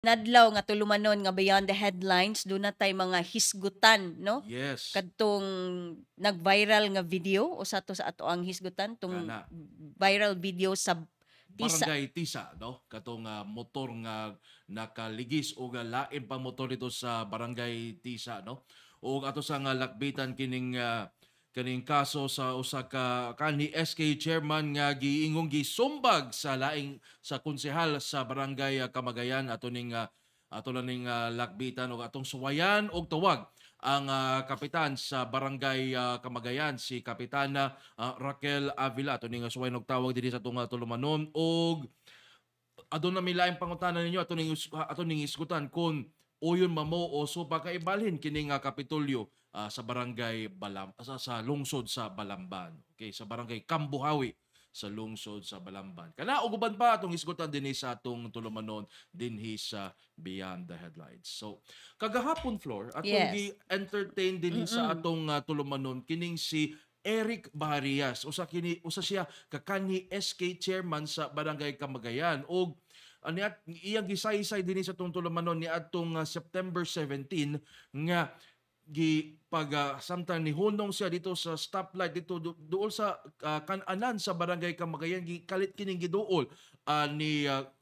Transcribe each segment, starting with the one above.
Nadlaw nga tulumanon nga beyond the headlines do na tay mga hisgutan no Yes. kadtong nag-viral nga video usa to sa ato ang hisgutan tong Kana. viral video sa Tisa. Barangay Tisa, no? Katong motor nga nakaligis o lain pa motor dito sa Barangay Tisa, no? O ato sa nga lakbitan kining kaso sa usa ka kani SK chairman nga giingong gisumbag sa laing sa konsehal sa Barangay Kamagayan ato lang ning lakbitan o atong suwayan og tawag ang kapitan sa Barangay Kamagayan si Kapitana Raquel Avila. Ato ning suwayan og tawag dinhi sa atong tulumanon og adun na milaing pangutana ninyo ato ning isgutan kung uyon mamo o so pakaibalhin kining Kapitolyo sa barangay sa lungsod sa Balamban. Okay, sa barangay Kambuhawi sa lungsod sa Balamban. Kana uguban pa atong isgutan dinhi sa atong tulumanon dinhi sa Beyond the Headlines. So kagahapon floor atong Yes. gi-entertain dinhi sa atong tulumanon kining si Eric Baharias. Usa siya kakanhi SK chairman sa Barangay Kamagayan og iyang gisaysay dinhi sa atong tulumanon ni atong September 17 nga samtang ni hunong siya dito sa stoplight dito duol sa kananan sa Barangay Kamagayan gikalit kining giduol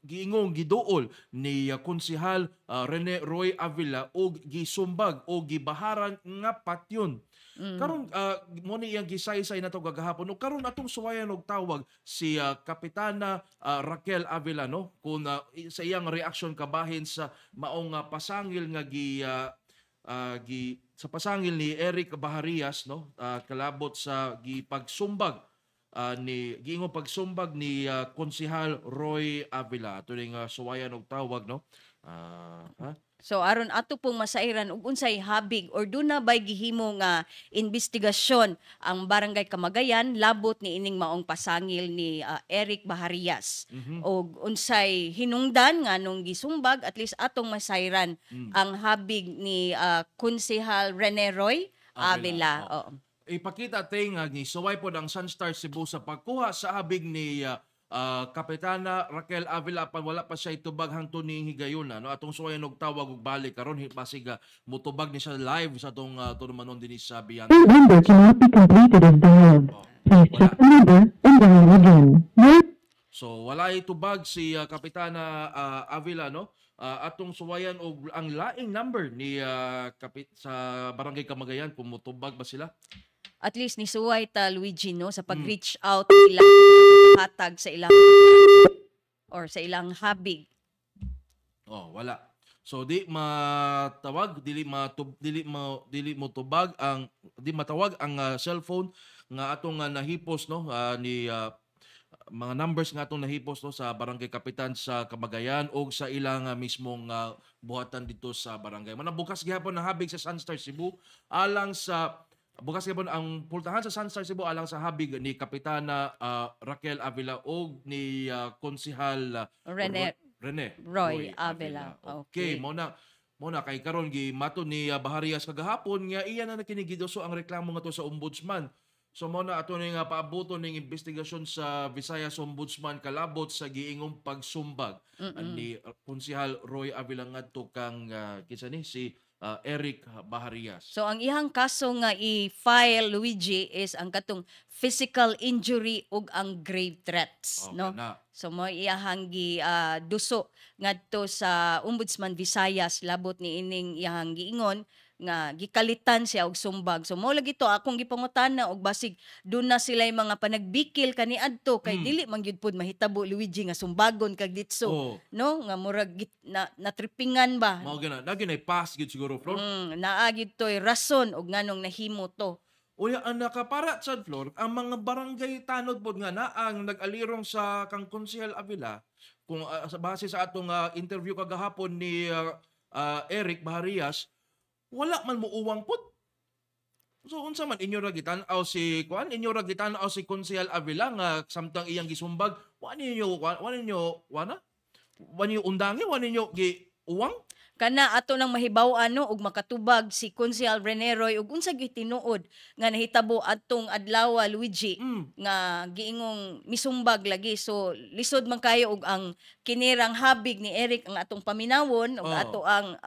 giingong giduol ni konsehal Rene Roy Avila og gisumbag o gibaharan nga patyon. Karon mo ni iyang gisaysay nato gagahapon ug karon atong suwayan og tawag si Kapitana Raquel Avila no kung sa iyang reaksyon kabahin sa maong pasangil nga sa pasangil ni Eric Baharias no kalabot sa gipagsumbag giingong pagsumbag ni konsehal Roy Avila ato ning suwayan og tawag no So aron ato pong masairan ug unsay habig or duna bay gihimo nga investigasyon ang Barangay Kamagayan labot ni ining maong pasangil ni Eric Baharias. Og unsay hinungdan nganong gisumbag at least atong masairan ang habig ni Konsehal Rene Roy Avila. Oo. Ipakita tay nga ni suway pod ang Sunstar Cebu sa pagkuha sa habig ni Kapitana Raquel Avila pan wala pa siya itubag hangtod ni higayon no atong suwayan og tawag ug balik karon basig mutubag ni siya live sa atong tulumanon dinhi sa Beyond. Your number cannot be completed as dialed. Please check the number and dial again. So wala itubag si Kapitana Avila no atong suwayan og ang laing number ni sa Barangay Kamagayan kung mutubag ba sila. At least ni suway ta Luigi no sa pag-reach out ilang hatag sa ilang or sa ilang habig. Wala. So di matawag dili matubag ang di matawag ang cellphone nga atong nahipos no ni mga numbers nga atong nahipos no sa barangay kapitan sa Kamagayan o sa ilang mismong buhatan dito sa barangay. Manabukas gihapon ang habig sa Sunstar Cebu alang sa bukas gihapon ang pultahan sa Sunstar Cebu alang sa habig ni Kapitana Raquel Avila o ni konsehal Rene Roy Avila. Okay, mo na kay karon gi mato ni Baharias kagahapon nga iya na nakinigidoso ang reklamo nga to sa ombudsman. So mo na ato ning paaboton ning investigasyon sa Visayas Ombudsman kalabot sa giingong pagsumbag ni konsehal Roy Avila ngadto kang kinsa ni si Eric Baharias. So ang ihang kaso nga i-file Luigi is ang katong physical injury ug ang grave threats no. So mo iyahang duso ngadto sa Ombudsman Visayas labot ni ining iyahang giingon nga gikalitan siya og sumbag. So mo lagi to akong gipangutana og basig doon na sila mga panagbikil kaniadto kay dili man gyud pud mahitabo Luigi nga sumbagon kag ditso no nga murag natripingan ba. Mao gina naginay pass gyud siguro Flor. Naa gyud toy rason og nganong nahimo to. Uya ang nakapara sa Flor ang mga barangay tanod pod nga na ang nag-alirong sa kang konsehal Avila kung sa base sa atong interview kagahapon ni Eric Baharias wala man mo uwang put. So unsa man inyo ra gitan-aw si konsehal Avila nga samtang iyang gisumbag, wa ninyo undangi, wa ninyo gi uwang? kana ato nang mahibaw ano ug makatubag si Consihal Reneroy ug unsa gyud tinuod nga nahitabo atong adlaw Luigi nga giingong misumbag lagi. So lisod man kayo og ang kinirang habig ni Eric ang atong paminawon ug ato ang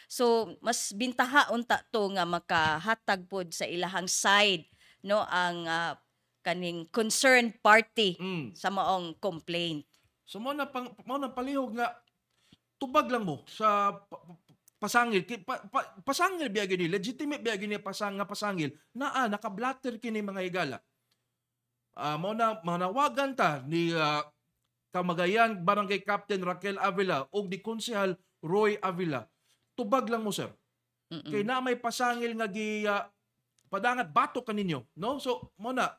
so mas bintaha unta to nga makahatag pod sa ilahang side no ang kaning concerned party sa maong complaint. So mo na palihog nga tubag lang mo sa pasangil. Pasangil biya gini, legitimate biya gini pasangil. Naka-blatter kini mga higala. Mo na manawagan ta ni Camagayan Barangay Captain Raquel Avila o di Konsehal Roy Avila. Tubag lang mo, sir. Kay na may pasangil nga padangat batok kaninyo, no? So mo na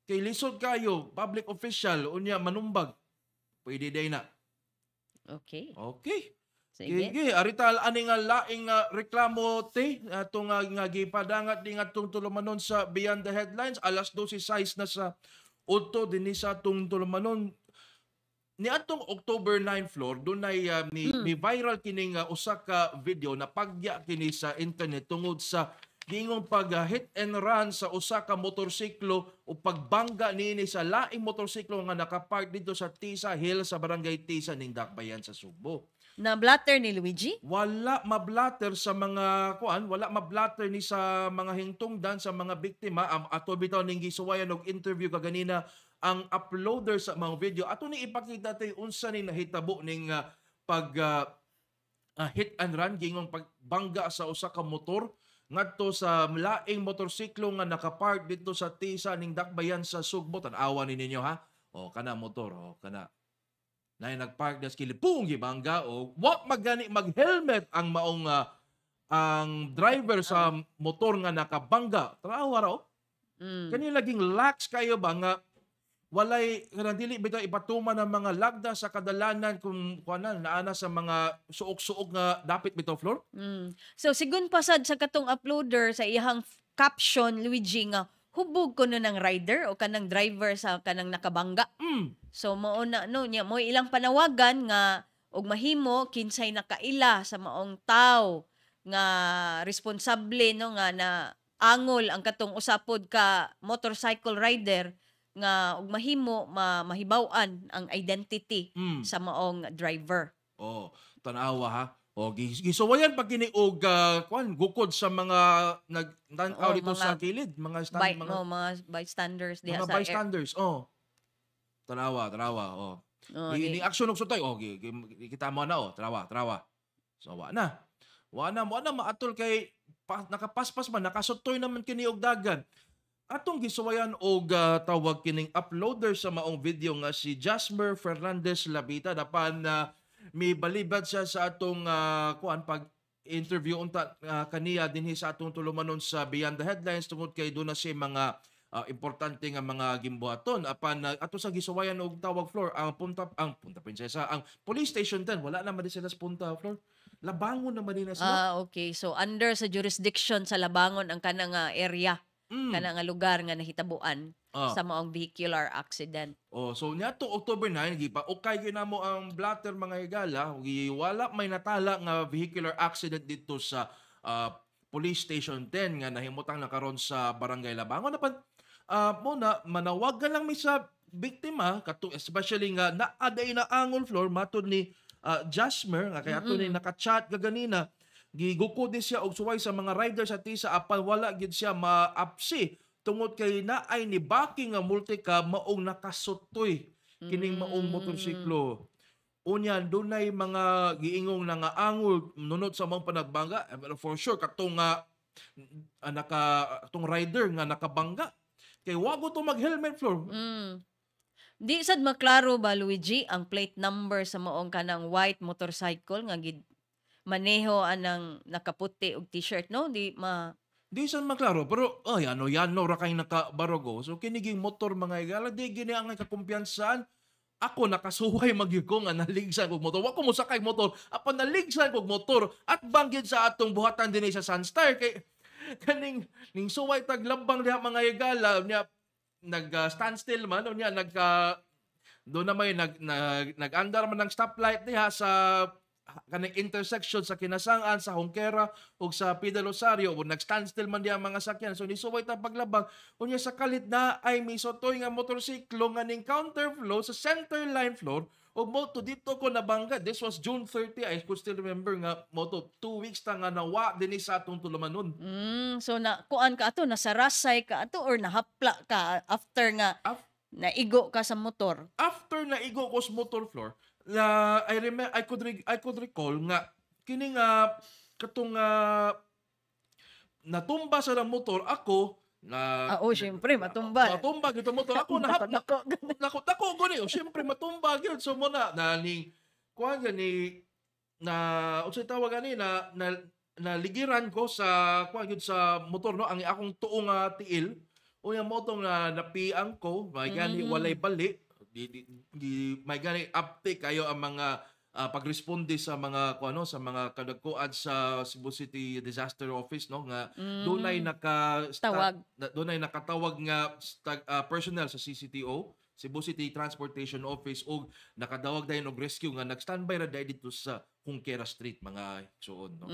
kay lisod kayo public official unya manumbag. Pwede day na. Okay. Sige, arital ani nga laing reklamo te atong nga gipadangat ding atong tulumanon sa Beyond the Headlines alas 12:06 na sa udto dinhi sa atong tulumanon ni atong October 9 floor dunay ni viral kining usa ka video na pagya kini sa internet tungod sa gingong hit and run sa usa ka motorsiklo o pagbangga niini sa laing motorsiklo nga nakapark dito sa Tisa Hill sa Barangay Tisa ning Dakbayan sa Subo. Na blatter ni Luigi? Wala mablatter sa mga wala mablatter ni sa mga hingtungdan sa mga biktima. Ato bitaw ning gisuwayan og interview kaganina ang uploader sa mga video. Ato ni ipakita tay unsa ni nahitabo ning hit and run gingong pagbangga sa usa ka motor ngadto sa laing motorsiklo nga nakapark dito sa Tisa ning Dakbayan sa Sugbo. Tan-awa ni ninyo ha. Kana motor, kana na nagpark na skilipong gibangga o wa magani mag-helmet ang maong ang driver sa motor nga nakabangga. Tanawa raw. Kani laging lax kayo ba nga walay kanang dili bitaw ipatuman ng mga lagda sa kadalanan kung naana sa mga suok-suok nga dapit bitaw floor. So sigun pasad sa katong uploader sa iyang caption Luigi nga hubog ko no ng rider o kanang driver sa kanang nakabangga. So mao na no nya mo ilang panawagan nga og mahimo kinsay nakaila sa maong tawo nga responsable no nga na angol ang katong usapod ka motorcycle rider nga og mahimo mahibaw-an ang identity sa maong driver. Tanawa ha. Gisuwayan pag kini og gukod sa mga nagtanaw dito sa kilid, mga bystanders diha mga sa bystanders. Tanawa. Ini action og sutay. Kita mo na tanawa. So wa na maatol kay nakapaspas man nakasutoy naman kini og dagan. Atong gisuwayan og tawag kining uploader sa maong video nga si Jasmer Fernandez Labita dapan may balibad siya sa atong pag-interview unta kaniya dinhi sa atong tulumanon sa Beyond the Headlines tungod kay doon na siya mga importante nga mga gimbuhaton apan ato sa gisuwayan og tawag floor ang Punta Prinsesa ang police station 10 wala naman din sila sa Punta floor Labangon naman din sila. Okay, so under sa jurisdiction sa Labangon ang kanang area kanang lugar nga nahitabuan sa maong vehicular accident. So niadto October 9 gipa okay gyud namo ang blatter mga higala wala may natala nga vehicular accident dito sa police station 10 nga nahimutang na karon sa Barangay Labangon napan muna manawagan lang mi sa biktima especially nga naaday na angol floor matud ni Jasmer nga kaya ato ni naka-chat kaganina gigukod ni siya og suway sa mga rider sa Tisa apan wala gid siya maapsi tungod kay naay ni backing nga multika maong nakasutoy kining maong motorsiklo. Unya dunay mga giingong nga angol nunod sa mga panagbangga for sure katong katong rider nga nakabangga kay wago to mag-helmet floor. Di sad maklaro ba Luigi ang plate number sa maong kanang white motorcycle nga gid maneho anang nakaputi og t-shirt no di san maklaro pero yano ra kay nakabarogo so kiniging motor mga higala di gini ang kakumpiyansan ako nakasuway magyuko nga naligsan kog motor wa ko mo sakay motor apan naligsan kog motor at banggid sa atong buhatan dinhi sa Sunstar kay kaning ning suway taglambang diha mga higala nya nag standstill man nya do na may nag-andar man ng stoplight diha sa kanang intersection sa Kinasangan, sa Hongkera ug sa Pida Rosario ug nag-standstill man diya ang mga sakyan. So nisuway ta paglabag unya sa kalit na ay misotoy nga motorsiklo nga ning counterflow sa center line floor ug moto dito ko nabangga. This was June 30. I could still remember nga moto 2 weeks ta nga nawa dinhi sa atong tulumanon. So na kuan ka ato, nasarasay ka ato or nahapla ka after nga naigo ka sa motor? After naigo ko sa motor floor, I could recall nga kini nga katong natumba sa ng motor ako na Syempre matumba. Matumba gito motor ako nako gani syempre matumba gyud so mo na ni kuan gani na unsay tawag gani na ligiran ko sa kuan gyud sa motor no ang akong tuo nga tiil unya mo tong napiang ko may gani walay bali di may gani uptake kayo ang mga pagresponde sa mga kuano sa mga kadagkuan sa Cebu City Disaster Office no nga dunay nakatawag nga personnel sa CCTO Cebu City Transportation Office og nakadawag dayon og rescue nga nag-standby ra dito sa Hongkera Street mga suon no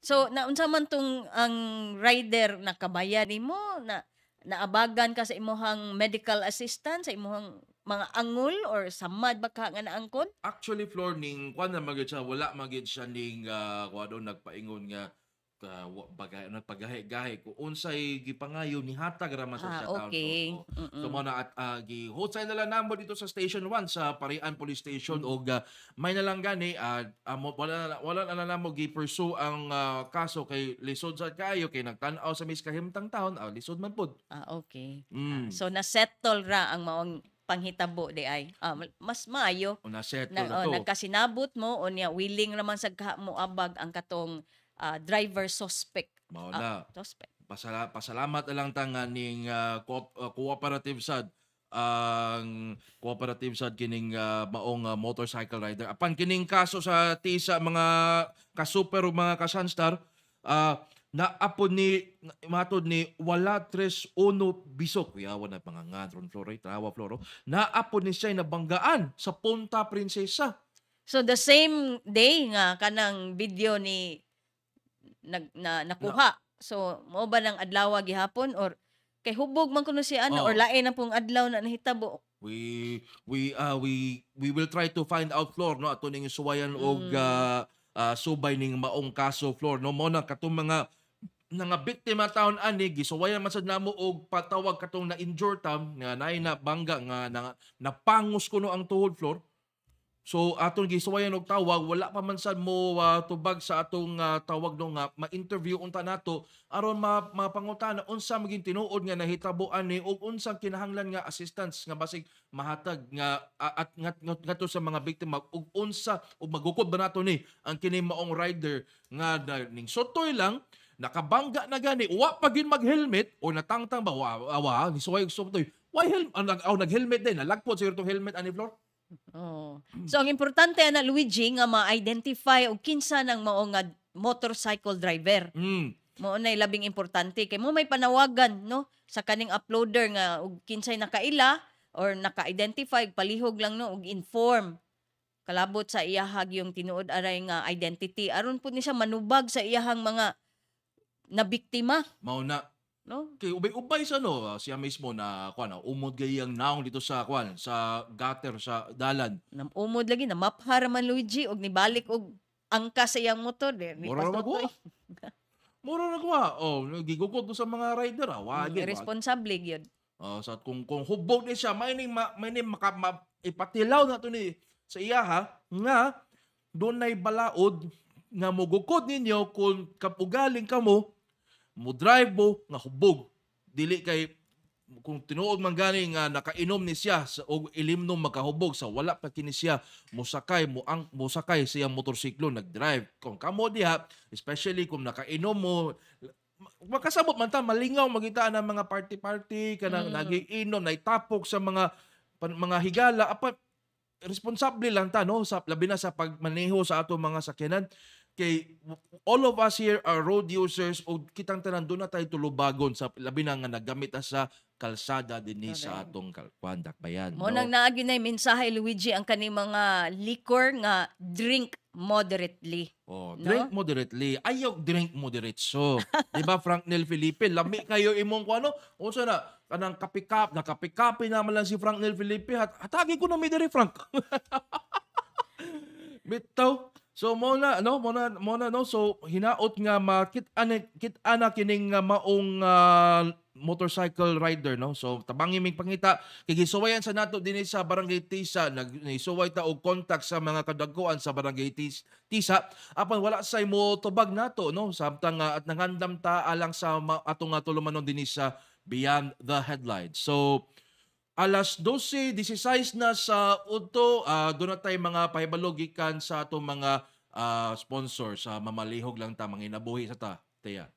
so naunsa man tong ang rider nakabayan nimo na naabagan ka sa imuhang medical assistant sa imuhang mga angol or samad baka nga naangkon? Actually, Flor, ning kuan na magid siya, wala magid siya ning kuano nagpaingon nga pagahe-gahe kung unsay gipangayo ni hatag ra man sa town. Okay. So mo na at gi-host na lang namo dito sa Station 1 sa Parian Police Station og may na lang gani wala na namo gi-pursue ang kaso kay lisod sa kayo kay nagtan-aw sa miskahimtang taon lisod man pud. Okay. So na-settle ra ang maong panghitabo di ay mas maayo nagkasinabot mo o niya willing naman sa mo abag ang katong driver suspect suspect pasalamat na lang tanga ning cooperative sad ang cooperative sad kining maong motorcycle rider apan kining kaso sa tisa mga ka-super ug mga ka-sunstar naapod ni matod ni wala 3-1 bisok yawa na mga ngadron floro trawa floro naapod ni siya nabanggaan sa Punta Princesa. So the same day nga kanang video ni nakuha so mo ba nang adlaw gihapon or kay hubog man kuno si or lain na pong adlaw na nahitabo? We will try to find out Flor no ato ning suwayan og subay ning maong kaso Flor no mo na katong mga biktima taon ani gisuwayan man sad namo og patawag katong na-injure tam nga naay na bangga nga napangus kuno ang tuhod Flor. So atong gisuwayan og tawag wala pa man sad mo tubag sa atong tawag no nga ma-interview unta nato aron mapangutana unsa maging tinuod nga nahitabo ani ug unsang kinahanglan nga assistance nga basig mahatag nga at ngadto sa mga biktima ug unsa ug magukod ba nato ni ang kini maong rider nga ning sotoy lang nakabangga na gani wa pa gid mag-helmet o natangtang ba ni suway og sotoy why nag-helmet din nalagpot siguro tong helmet ani Flor. So ang importante na Luigi nga ma-identify og kinsa nang mao nga motorcycle driver. Mao nay labing importante kay mo may panawagan no sa kaning uploader nga og kinsay nakaila or naka-identify palihog lang no og inform kalabot sa iyahag yung tinuod aray nga identity aron pud ni siya manubag sa iyahang mga na biktima. Mao na no kay ubay sa siya mismo na kuan umod gayang naong dito sa kuan sa gutter sa dalan umod lagi na maphar man Luigi og nibalik og angka sa iyang motor mura nagwa gigugod sa mga rider irresponsible gyud sa kung hubog ni siya may ning ipatilaw na to ni sa iya nga dunay balaod nga mogukod ninyo kung kapugaling kamo mo drive mo nga hubog dili kay kung tinuod man gani nga nakainom ni siya og ilimnom makahubog sa wala pa kini siya mosakay sa iyang motorsiklo nagdrive kung kamo diha especially kung nakainom mo makasabot man ta malingaw magita ng mga party kanang nagiinom naitapok sa mga higala apat responsable lang ta no sa labi na sa pagmaneho sa ato mga sakyanan kay all of us here are road users o kitang tanan doon na tayo tulubagon sa labi na nga nagamit sa kalsada dinhi sa atong dakbayan. Mo nang naagi na mensahe Luigi ang kani mga liquor nga drink moderately. Drink moderately. Ayaw drink moderatso. Di ba, Frank Nel Felipe? Lami kayo imong kung ano? Unsa na? Kanang nakapikapi naman lang si Frank Nel Felipe. Hatagi ko na may diri, Frank. Bitaw. So mona no, so hinaot nga kit-ana kining maong motorcycle rider, no. So tabangi mig pangita kay gisuwayan sa nato dinhi sa Barangay Tisa, nagsuway ta og contact sa mga kadagkuan sa Barangay Tisa apan wala say mo tubag nato, no, samtang at nangandam ta alang sa atong tulumanon dinhi sa Beyond the Headlines. So alas 12:16 na sa udto, doon na tayo mga pahibalo gikan sa atong mga sponsors. Mamalihog lang ta, mga inabuhi sa ta. Teya.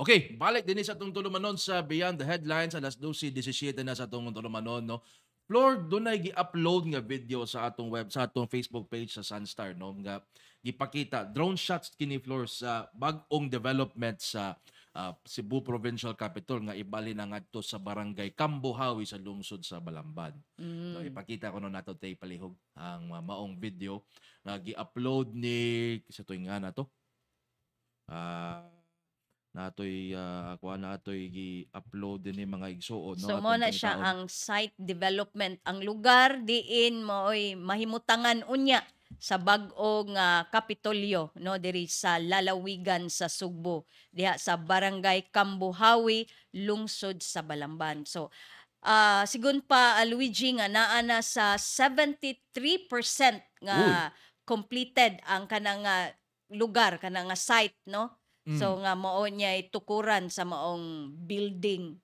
Okay, balik din sa atong tulumanon sa Beyond the Headlines, alas 12:17 na sa atong tulumanon, no. Floor, dunay gi-upload nga video sa atong sa atong Facebook page sa Sunstar, no, nga gipakita drone shots kini Floor sa bag-ong development sa Cebu Provincial Capital nga ibali na ngadto sa Barangay Cambohawi sa lungsod sa Balamban. So, ipakita ko no nato tay palihog ang maong video nga gi-upload ni sa tuig nga nato. Natoy gi-upload din ni mga igsuon, no. So mo na siya ang site development, ang lugar diin mooy mahimutangan unya sa bag-ong Kapitolyo, no, diri sa lalawigan sa Sugbo, diha sa Barangay Cambohawi, lungsod sa Balamban. So sigun pa Luigi nga naa na sa 73% nga completed ang kanang lugar, kanang site, no. So nga mao niya tukuran sa maong building.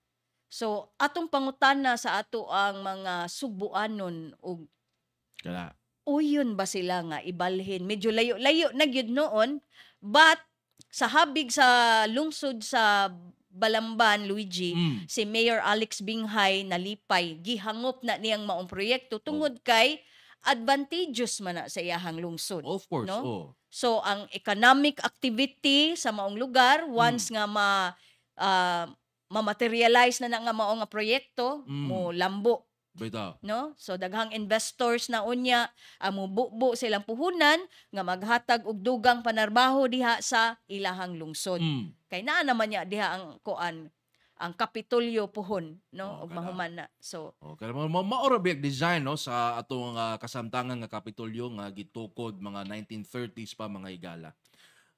So atong pangutana sa ato ang mga Sugbuanon og Kala. uyon ba sila nga ibalhin? Medyo layo na gyud noon, but sa habig sa lungsod sa Balamban, Luigi, si Mayor Alex Binghay nalipay, gihangop na niyang maong proyekto tungod kay advantageous man na sa iyahang lungsod. Of course, no? So ang economic activity sa maong lugar once nga ma-materialize na nga mao nga proyekto, mo lambo. Bitaw. No? So daghang investors na unya mo bubo silang puhunan nga maghatag og dugang panarbaho diha sa ilahang lungsod. Kay naa naman niya diha ang ang Kapitolyo puhon, no, og mahuman na. So kaya maoro biag design, no, sa atong kasamtangan nga Kapitolyo nga gitukod mga 1930s pa mga higala.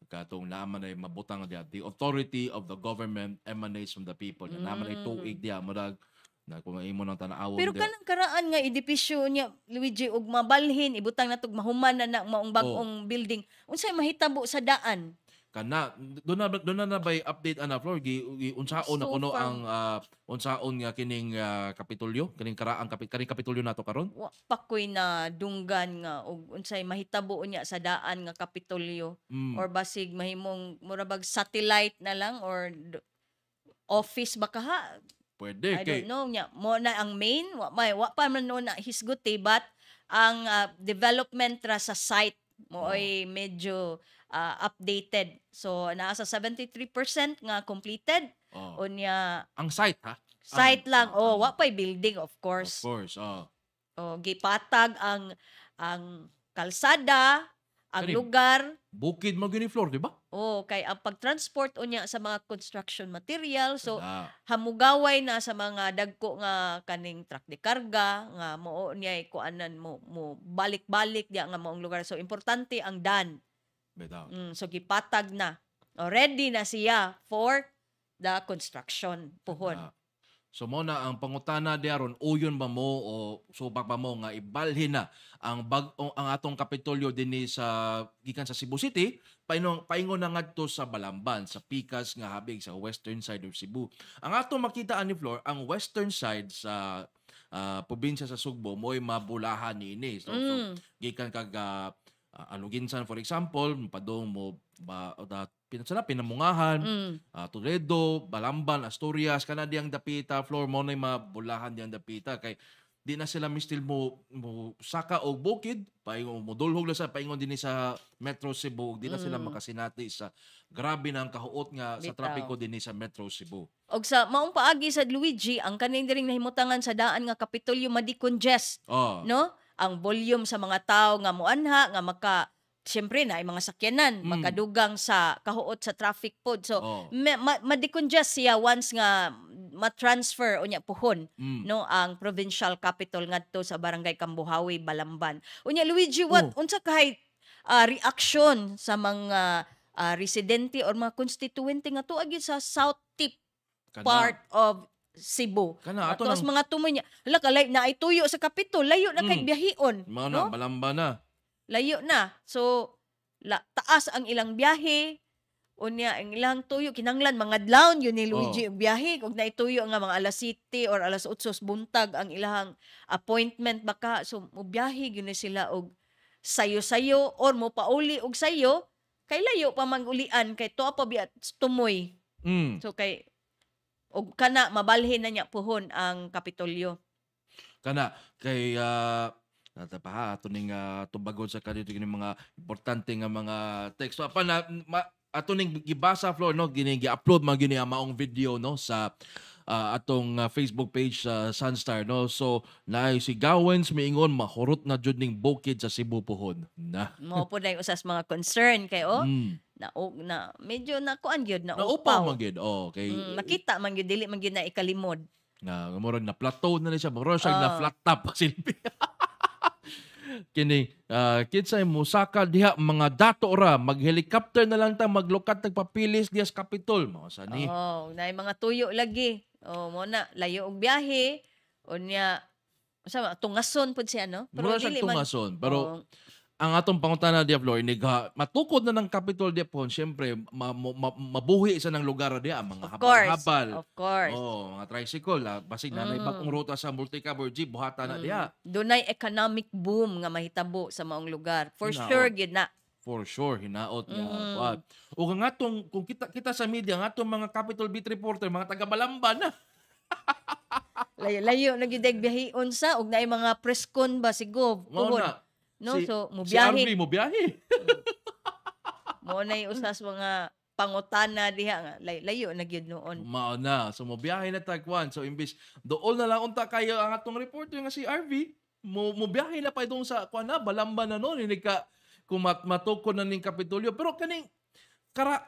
Katong naman ay mabutang diha, the authority of the government emanates from the people. Naman ay tuig diha murag na kung imo nang tanawon. Pero kanang karaan nga edipisyo niya Luigi og mabalhin ibutang natog mahuman na maong bag-ong building. Unsay mahitabo sa daan? Kana doon na bay update ana Flor unsaon na kuno ang unsaon nga kining Kapitolyo, kining karaang Kapitolyo nato karon? Wa pa koy na dunggan nga og unsay mahitabo niya sa daan nga Kapitolyo or basig mahimong murabag satellite na lang or office ba kaha? Pwede I don't know nya mo na ang main wa pa man no na hisguti but ang development ra sa site mo ay medyo updated. So naa sa 73% nga completed. Unya ang site ha? Site lang. Wa pay building of Of course. course. Gipatag ang kalsada, ang Kani- lugar. Bukid mo gini floor, di ba? Kay ang pagtransport unya sa mga construction material. So Kana. hamugaway na sa mga dagko nga kaning truck de karga nga mao niya kuanan mo balik-balik diya nga maong lugar. So importante ang daan. Bitaw. So gipatag na. Ready na siya for the construction puhon. So mo na ang pangutana diaron, uyon ba mo o subak ba mo nga ibalhin na ang ang atong Kapitolyo dinhi sa gikan sa Cebu City paingon na ngadto sa Balamban, sa Pikas nga habig sa western side of Cebu. Ang atong makita ani Flor, ang western side sa probinsya sa Sugbo mo'y mabulahan niini. So gikan kag Aluginsan for example, padong mo Pinamungahan, Toledo, Balamban, Asturias, kana diyang dapita, Flor mo na mabulahan diyang dapita kay di na sila mistil mo saka og bukid, paingon mo dulhog lang sa paingon dinhi sa Metro Cebu, di na sila makasinati sa grabe na ang kahuot nga sa Bitaw. trapiko dinhi sa Metro Cebu. Og sa maong paagi sa Luigi, ang kaning diring nahimutangan sa daan nga Kapitolyo madi-congest, no? Ang volume sa mga tao nga muanha nga siyempre na ay mga sakyanan makadugang sa kahuot sa traffic pod. So ma-decongest siya once nga ma-transfer unya puhon no ang provincial capital ngadto sa barangay Kambuhawi, Balamban. Unya Luigi, unsa kay reaction sa mga residente or mga constituente nga tuwa gyud sa south tip part of Cebu. Ato Tapos mga tumoy niya, hala kalay na ay tuyo sa Kapitol, layo na kay biyahion. Mga no? na, Balamban na. Layo na. So, taas ang ilang biyahe. Unya, ang ilang tuyo, kinanglan, mga adlaw yun ni Luigi ang biyahe. Kung naituyo nga mga alas 7 or alas 8 buntag ang ilang appointment baka. So, biyahe yun sila og sayo-sayo or mo pauli og sayo, kay layo pa mangulian, kay to pa biya tumoy. So, kay og kana mabalhin na niya puhon ang Kapitolyo. Kana kay natapaha ato ning tubagod sa kanito kini mga importante nga mga text. So apan ato ning gibasa Flor no gi-upload man gini ang maong video no sa atong Facebook page sa Sunstar no. So naay si Gawens miingon mahurot na jud ning bukid sa Cebu puhon. Na. Mao po na usas mga concern kay na medyo na kuan gyud na upaw man gyud. Kay nakita man gyud dili man gyud na ikalimod. Na murag na plateau na siya, murag siya na flat top silbi. Kini kinsay musaka diha mga dato ra mag-helicopter na lang ta maglukat nagpapilis diha sa Capitol mo sa ni. Naay mga tuyo lagi. Mo na layo og biyahe unya sa tungason pud siya no. Pero dili man tungason pero ang atong pangutana diha Flor matukod na ng Capitol diha po syempre mabuhi isa ng lugar diha mga habal. Of course. Mga tricycle basig na bagong ruta sa multi-cab jeep buhatan na diha. Dunay economic boom nga mahitabo sa maong lugar. For sure gid na. For sure hinaot nga. O nga atong kung kita sa media nga atong mga Capitol Beat reporter mga taga Balamban na. Layo na gyud biyahion sa ug naay mga press con ba siguro. No, so mubiyahe. Si RV mubiyahe. Mo na usas mga pangutana diha nga layo na gyud noon. Mao na. So mubiyahe na tagwan. So imbis dool na lang unta kayo ang atong reporter nga si RV, mubiyahe na pa itong sa kuan na Balamban na noon ini ka kung matukod na ning Kapitolyo. Pero kaning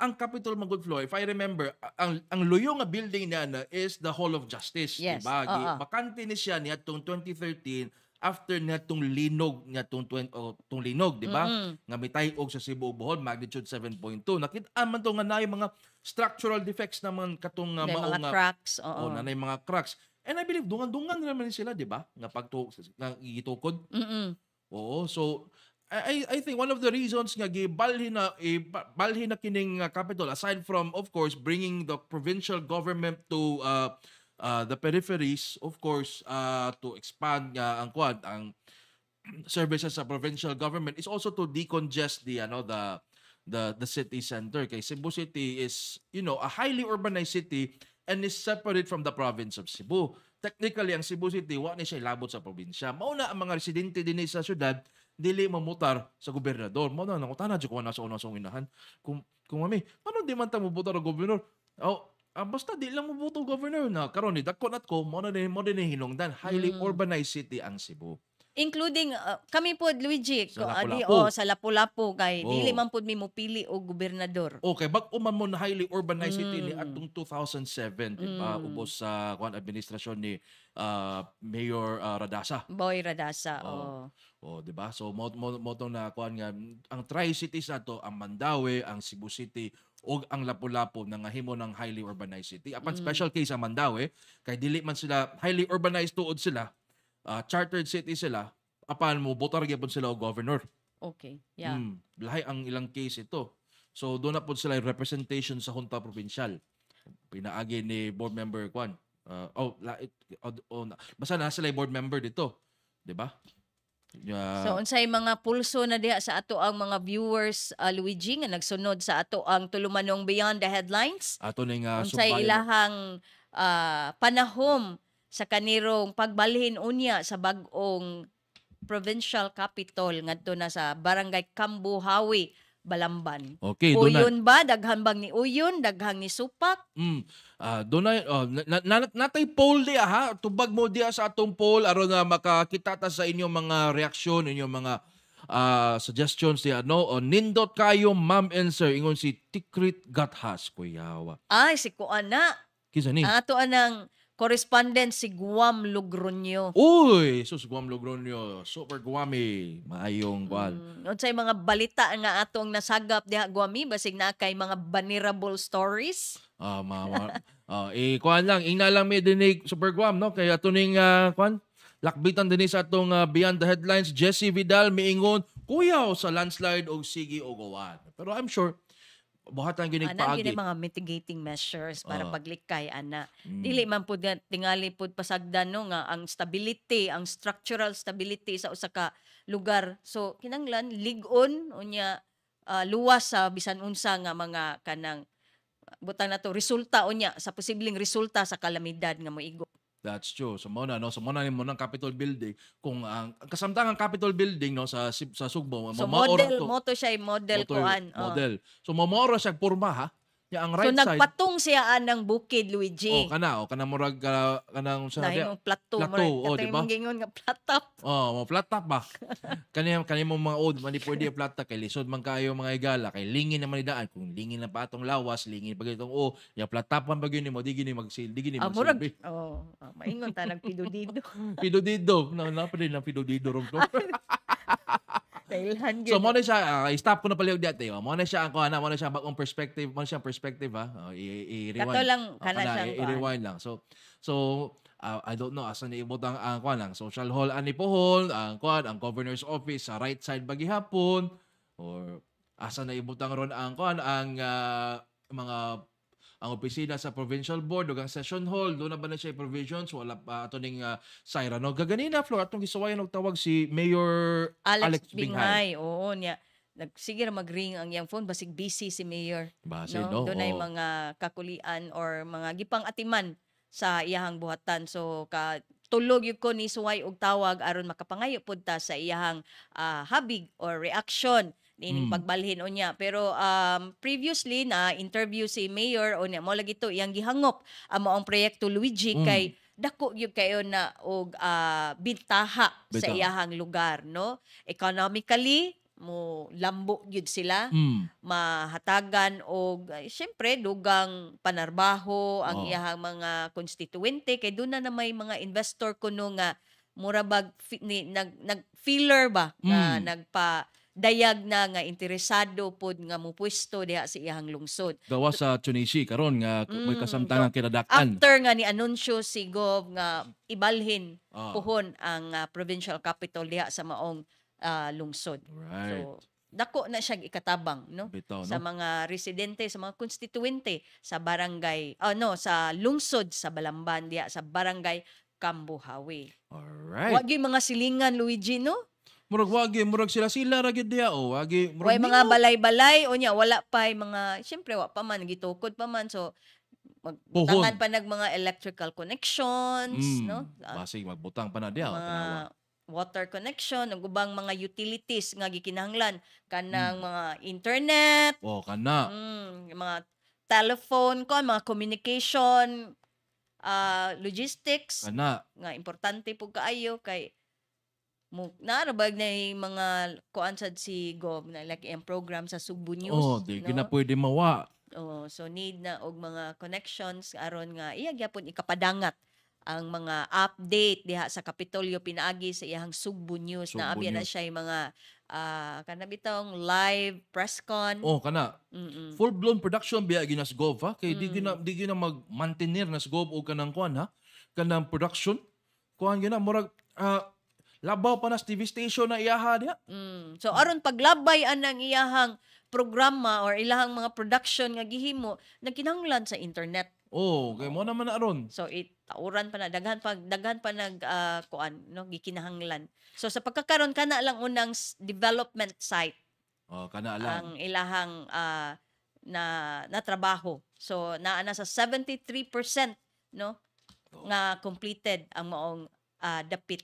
ang Capitol Magud Flow, if I remember, ang luyo nga building niya na is the Hall of Justice, yes. diba? Bakante ni siya niadtong 2013 after niadtong linog tong linog, diba? Nga mitay-og sa Cebu Bohol, magnitude 7.2. Nakita man to nga naay mga structural defects naman katong mga cracks, nanay mga cracks. And I believe dungan-dungan naman sila, diba? Nga gitukod. Oo, so I think one of the reasons nga balhin na kining Capitol, aside from of course bringing the provincial government to the peripheries, of course to expand ang services sa provincial government, is also to decongest the city center. Kay Cebu City is a highly urbanized city and is separate from the province of Cebu. Technically ang Cebu City wa ni siya labot sa probinsya. Mao na ang mga residente dinhi sa syudad dili mamutar sa gobernador. Mo na nangutana jud ko na sa unang inahan. Kung mami, ano di man ta mobutar ang gobernador? basta di lang mo boto governor na karon ni dako natko mo na din hinungdan highly urbanized city ang Cebu. Including kami po Luigi Sa o Lapu-Lapu. sa Lapu-Lapu kay dili Oh. man pud mi mopili og gobernador. Okay, bag-o man mo na highly urbanized city ni atong 2007 di ba ubos sa kuan administrasyon ni Mayor Radasa. Boy Radasa. Oh. Di ba? So mo tong na kuan nga ang Tri-Cities nato, ang Mandaue, ang Cebu City ug ang Lapu-Lapu nangahimo ng highly urbanized city. Apan special case ang Mandaue kay dili man sila highly urbanized tuod sila. Chartered city sila, apan mo botar gyapon sila og governor. Okay. Yeah. Lahi ang ilang case ito. So doon na po sila yung representation sa junta provincial. Pinaagi ni board member Kwan. Basta na sila yung board member dito, 'di ba? So unsay mga pulso na diha sa ato ang mga viewers Luigi nga nagsunod sa ato ang tulumanong Beyond the Headlines? Ato ning Unsay ilahang panahom sa kanirong pagbalhin unya sa bag-ong provincial capital ngadto na sa Barangay Kambuhawi, Balamban. Okay, doon Uyon ba? Daghan bang ni Uyon? Daghang ni Supak? Doon natay poll diya ha. Tubag mo diya sa atong poll aron nga makakita ta sa inyong mga reaksyon, inyong mga suggestions diya no. Nindot kayo ma'am and sir ingon si Tikrit Gathas kuyawa. Ay, si Kuana. Kinsa ni? Ato anang correspondent si Guam Logronyo. Uy, sus Guam Logronyo, super Guami, maayong kwal. Unsay mga balita nga atong nasagap diha Guami basig na kay mga vulnerable stories? Kuan lang, ina lang may dinig super Guam no kay ato ning kuan lakbitan dinhi sa atong Beyond the Headlines Jesse Vidal miingon kuyaw sa landslide og sige og uwan. Pero I'm sure buhatan ginig paagi. Gyud mga mitigating measures para paglikay ana. Dili man pud tingali pud pasagdan no nga ang stability, ang structural stability sa usa ka lugar. So kinahanglan lig-on unya luwas sa bisan unsa nga mga kanang butang nato resulta unya sa posibleng resulta sa kalamidad nga moigo. That's true. So mo na no, so mo na nimo ng Capitol Building kung ang kasamtangang Capitol Building no sa Sugbo So model mo to siya model kuan. Model. So mamora siya porma ha. Ya ang right so side. nagpatong siya anang bukid Luigi. Kana murag kanang sa dia. Plato mo. di ba? Gingon nga flat top. Mo flat top ba? kani mo mga old man di pwede flat top kay lisod man kayo mga igala kay lingin naman idaan kung lingin na pa atong lawas, lingin pa gitong ya flat top man bagyo nimo di gini magsilbi. Maingon ta nagpido-dido. Pido-dido. Na pa din lang pido-dido ron ko. So mo na siya stop ko na pala yung dati. Mo na siya mo na siya bagong perspective, mo na siya perspective ha. I-rewind. Kato lang kana siya i-rewind lang. So I don't know asan ni ibutang ang kuan lang social hall ani pohol, ang kuan ang governor's office sa right side bagihapon or asan na ibutang ron ang kuan ang mga ang opisina sa provincial board ug ang session hall do na ba na siya provisions wala pa ato ning Syra no gaganina floor atong gisuwayan og tawag si Mayor Alex Binghay. Oo niya sige ra mag-ring ang yang phone basig busy si Mayor. Base no. Dunay mga kakulian or mga gipang atiman sa iyahang buhatan. So tulog yun ko ni suway og tawag aron makapangayo pud ta sa iyahang habig or reaction nining pagbalhin unya. Pero previously na interview si Mayor unya mo lagi to iyang gihangop ang maong proyekto Luigi kay dako gyud kayo na og bintaha sa iyahang lugar no. Economically mo lambo gyud sila mahatagan og syempre dugang panarbaho ang iyahang mga konstituente kay doon na may mga investor kuno nga mura bag nag feeler ba nga nagpa dayag na nga interesado pod nga mupwesto diha sa iyang lungsod. Gawas sa Tunisia karon nga may kasamtangan kinadakan. After nga ni anunsyo si Gov nga ibalhin puhon ang provincial capital diha sa maong lungsod. Right. So dako na siya ikatabang no Bitaw, sa mga residente sa mga konstituente sa barangay sa lungsod sa Balamban diha sa barangay Kambuhawi. Alright. Wa gyud mga silingan Luigi no? Murag sila ra gyud diha wagi way mga balay-balay unya wala pa mga syempre wa pa man gitukod pa man so magtangan pa nag mga electrical connections no basig magbutang pa na diha mga water connection ug ubang mga utilities nga gikinahanglan kanang mga internet kana mga telephone ko, mga communication, logistics, Kana. nga importante po kaayo kay naarabag na yung mga kuan sad si Gov na like yung program sa Sugbo News, Di no? na pwede mawa. So need na og mga connections aron nga iya gyapon ikapadangat ang mga update diha sa Kapitolyo pinaagi sa iyang Sugbo News na Sugbo abya na News. siya yung mga kanabitong live press con. Kana. Mm-mm. Full-blown production biya ginas Gov, ha? Kay di gina mag-maintainer nas Gov o kanang kuan, ha? Kanang production. Kuan gina murag labaw pa nas TV station na iyaha diha. So aron paglabay anang iyahang programa or ilahang mga production nga gihimo nagkinahanglan sa internet. Kay mo naman na aron. So tauran pa na daghan pa nag kuan no gikinahanglan. So sa pagkakaron kana lang unang development site Kana lang. ang ilahang na trabaho. So naa na sa 73% no nga completed ang maong dapit.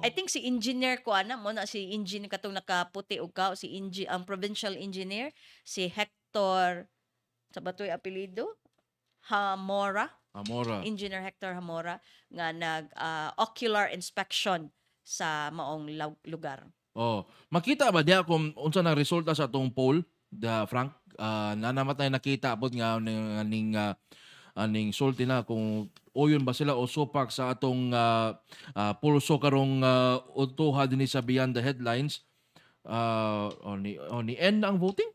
I think si engineer ko mo na si engineer katong nakaputi og kao si ang provincial engineer si Hector sa batoy apelyido Hamora. Engineer Hector Hamora nga nag ocular inspection sa maong lugar. Makita ba diya kung unsa nang resulta sa atong poll, Frank? Nanamatay nakita abot nga aning sulti na kung uyon ba sila o supak sa atong pulso karong utuha dinhi sa Beyond the Headlines. Ni end ang voting?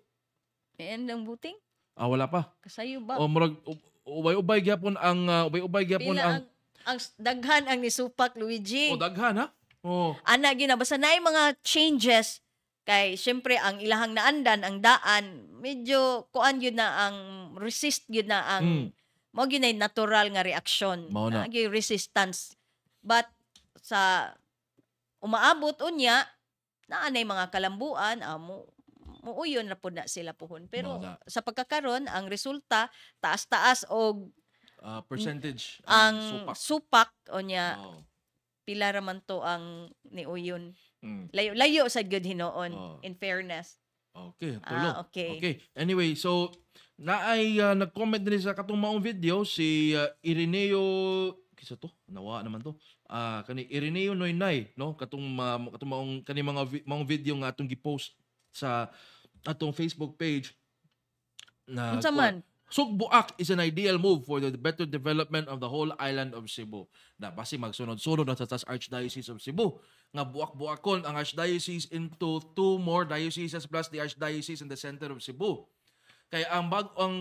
And ang voting? Wala pa. Kasayo ba? Murag ubay-ubay gyapon ang Pila ang daghan ang nisupak Luigi. daghan, ha? Ana gyud na basta naay mga changes kay syempre ang ilahang naandan ang daan medyo kuan gyud na ang resist gyud na ang mao gyud na natural nga reaksyon Mao na. gyud resistance but sa umaabot unya naa nay mga kalambuan muuyon na pud na sila puhon pero Mao na. sa pagkakaron ang resulta taas-taas og Percentage ang supak. supak unya pila raman to ang niuyon. Layo sa good hinoon in fairness. Okay, tulo. Okay. Anyway, so naay nag-comment din sa katong maong video si Ireneo kisa to? Nawa naman to. Kani Ireneo Noynay, no? Katong maong kani maong video nga atong gi-post sa atong Facebook page na Unsa man? Sugboak is an ideal move for the better development of the whole island of Cebu. Na basi magsunod-sunod na sa Archdiocese of Cebu. Nga buak-buakon ang Archdiocese into 2 more dioceses plus the Archdiocese in the center of Cebu. Kaya ang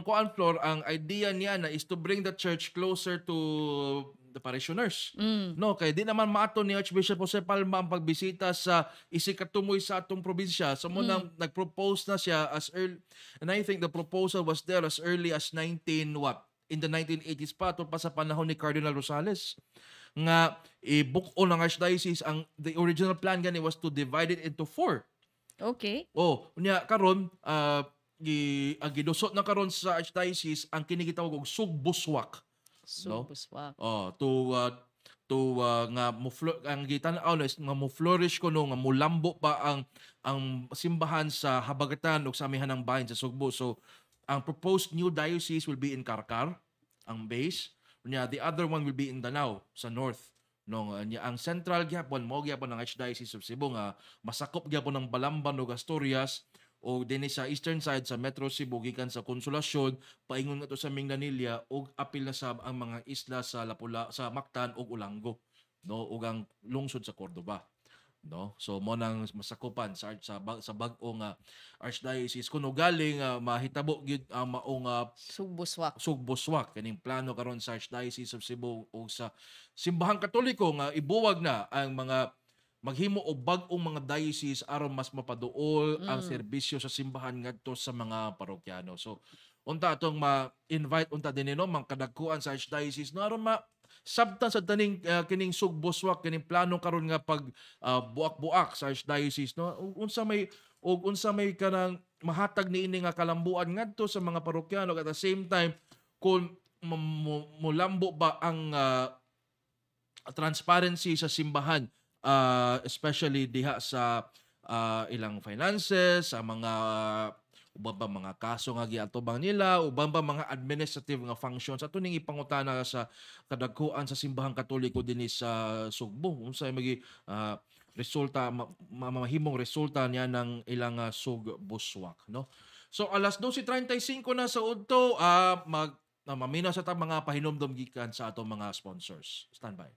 kuan floor, ang idea niya na is to bring the church closer to the parishioners. No, kaya di naman maato ni Archbishop Jose Palma ang pagbisita sa isikatumoy sa atong probinsya. So mo nang nag-propose na siya as early, and I think the proposal was there as early as in the 1980s pa, pa sa panahon ni Cardinal Rosales. Nga ibukon ng Archdiocese, the original plan gani was to divide it into 4. Okay. Unya karon gidusot na karon sa Archdiocese ang kini gitawag og Sugbuswak. Sugbuswak. Nga ang gitan-aw nga mo flourish ko nga mulambo pa ang simbahan sa habagatan ug sa amihanang bahin sa Sugbo. So ang proposed new diocese will be in Karkar, ang base. Unya the other one will be in Danao sa north. Ang central gyapon mao gyapon ang Archdiocese of Cebu nga masakop gyapon ng Balamban ug Asturias o dinhi sa eastern side sa Metro Cebu gikan sa Konsolasyon paingon nga to sa Mindanilla ug apil na sa ang mga isla sa Lapula, sa Mactan ug Ulango, no, ug ang lungsod sa Cordoba, no. So mo nang masakupan sa bag-o nga Archdiocese kuno galing mahitabo gyud ang maong Sugbuswak kaning plano karon sa Archdiocese of Cebu ug sa simbahang Katoliko nga ibuwag na ang mga maghimo og bag-ong mga diocese aron mas mapaduol ang serbisyo sa simbahan ngadto sa mga parokyano. So unta atong ma-invite unta dinhi no mga kadagkuan sa Archdiocese no aron sabtan sa taning kining Sugbuswak kining plano karon nga pag buak-buak sa Archdiocese no unsa may kanang mahatag niini nga kalambuan ngadto sa mga parokyano at the same time kung mulambo ba ang transparency sa simbahan, especially diha sa ilang finances, sa mga uban ba mga kaso nga giatubang nila, uban ba mga administrative nga functions ato ning ipangutana sa kadagkuan sa simbahang Katoliko dinhi sa Sugbo. Unsay magi resulta mamahimong resulta niya ng ilang sugbuswak, no? So alas 12:35 na sa udto maminaw sa ta mga pahinomdom gikan sa ato mga sponsors. Standby.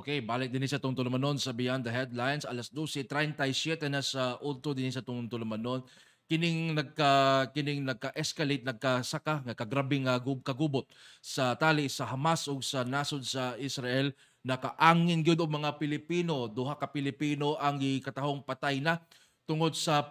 Okay, balik din sa tong tulumanon sa Beyond the Headlines. Alas 12:37 na sa udto din sa tong tulumanon. Kining nagka-escalate, nagkasaka, nagkagrabing kagubot sa tali sa Hamas ug sa nasod sa Israel. Nakaangin gyud og mga Pilipino, duha ka Pilipino ang gikatahong patay na tungod sa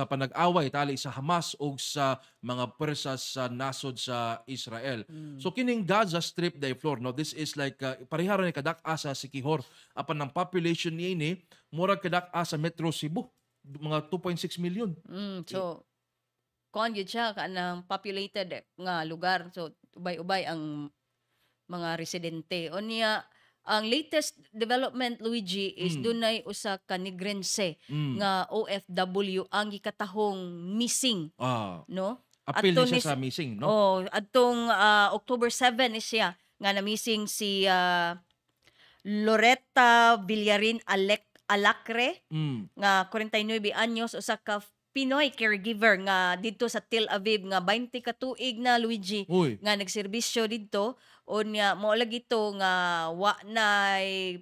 panag-away tali sa Hamas ug sa mga puwersa sa nasod sa Israel. So kining Gaza Strip day floor, no, this is like parihara ni kadak-a sa Sikihor. Apan ang population niini murag kadak-a sa Metro Cebu, mga 2.6 million. So kuan gyud siya kanang populated nga lugar. So ubay-ubay ang mga residente. Unya ang latest development, Luigi, is dunay usa ka Negrense nga OFW ang gikatahong missing, no? Apil ni siya sa missing, no? Oh, atong October 7 is siya nga na missing si Loretta Villarin Alacre nga 49 anyos, usa ka Pinoy caregiver nga dito sa Tel Aviv nga 20 ka tuig na, Luigi. Uy. Nga nagserbisyo dito unya mao lagi to nga wa nay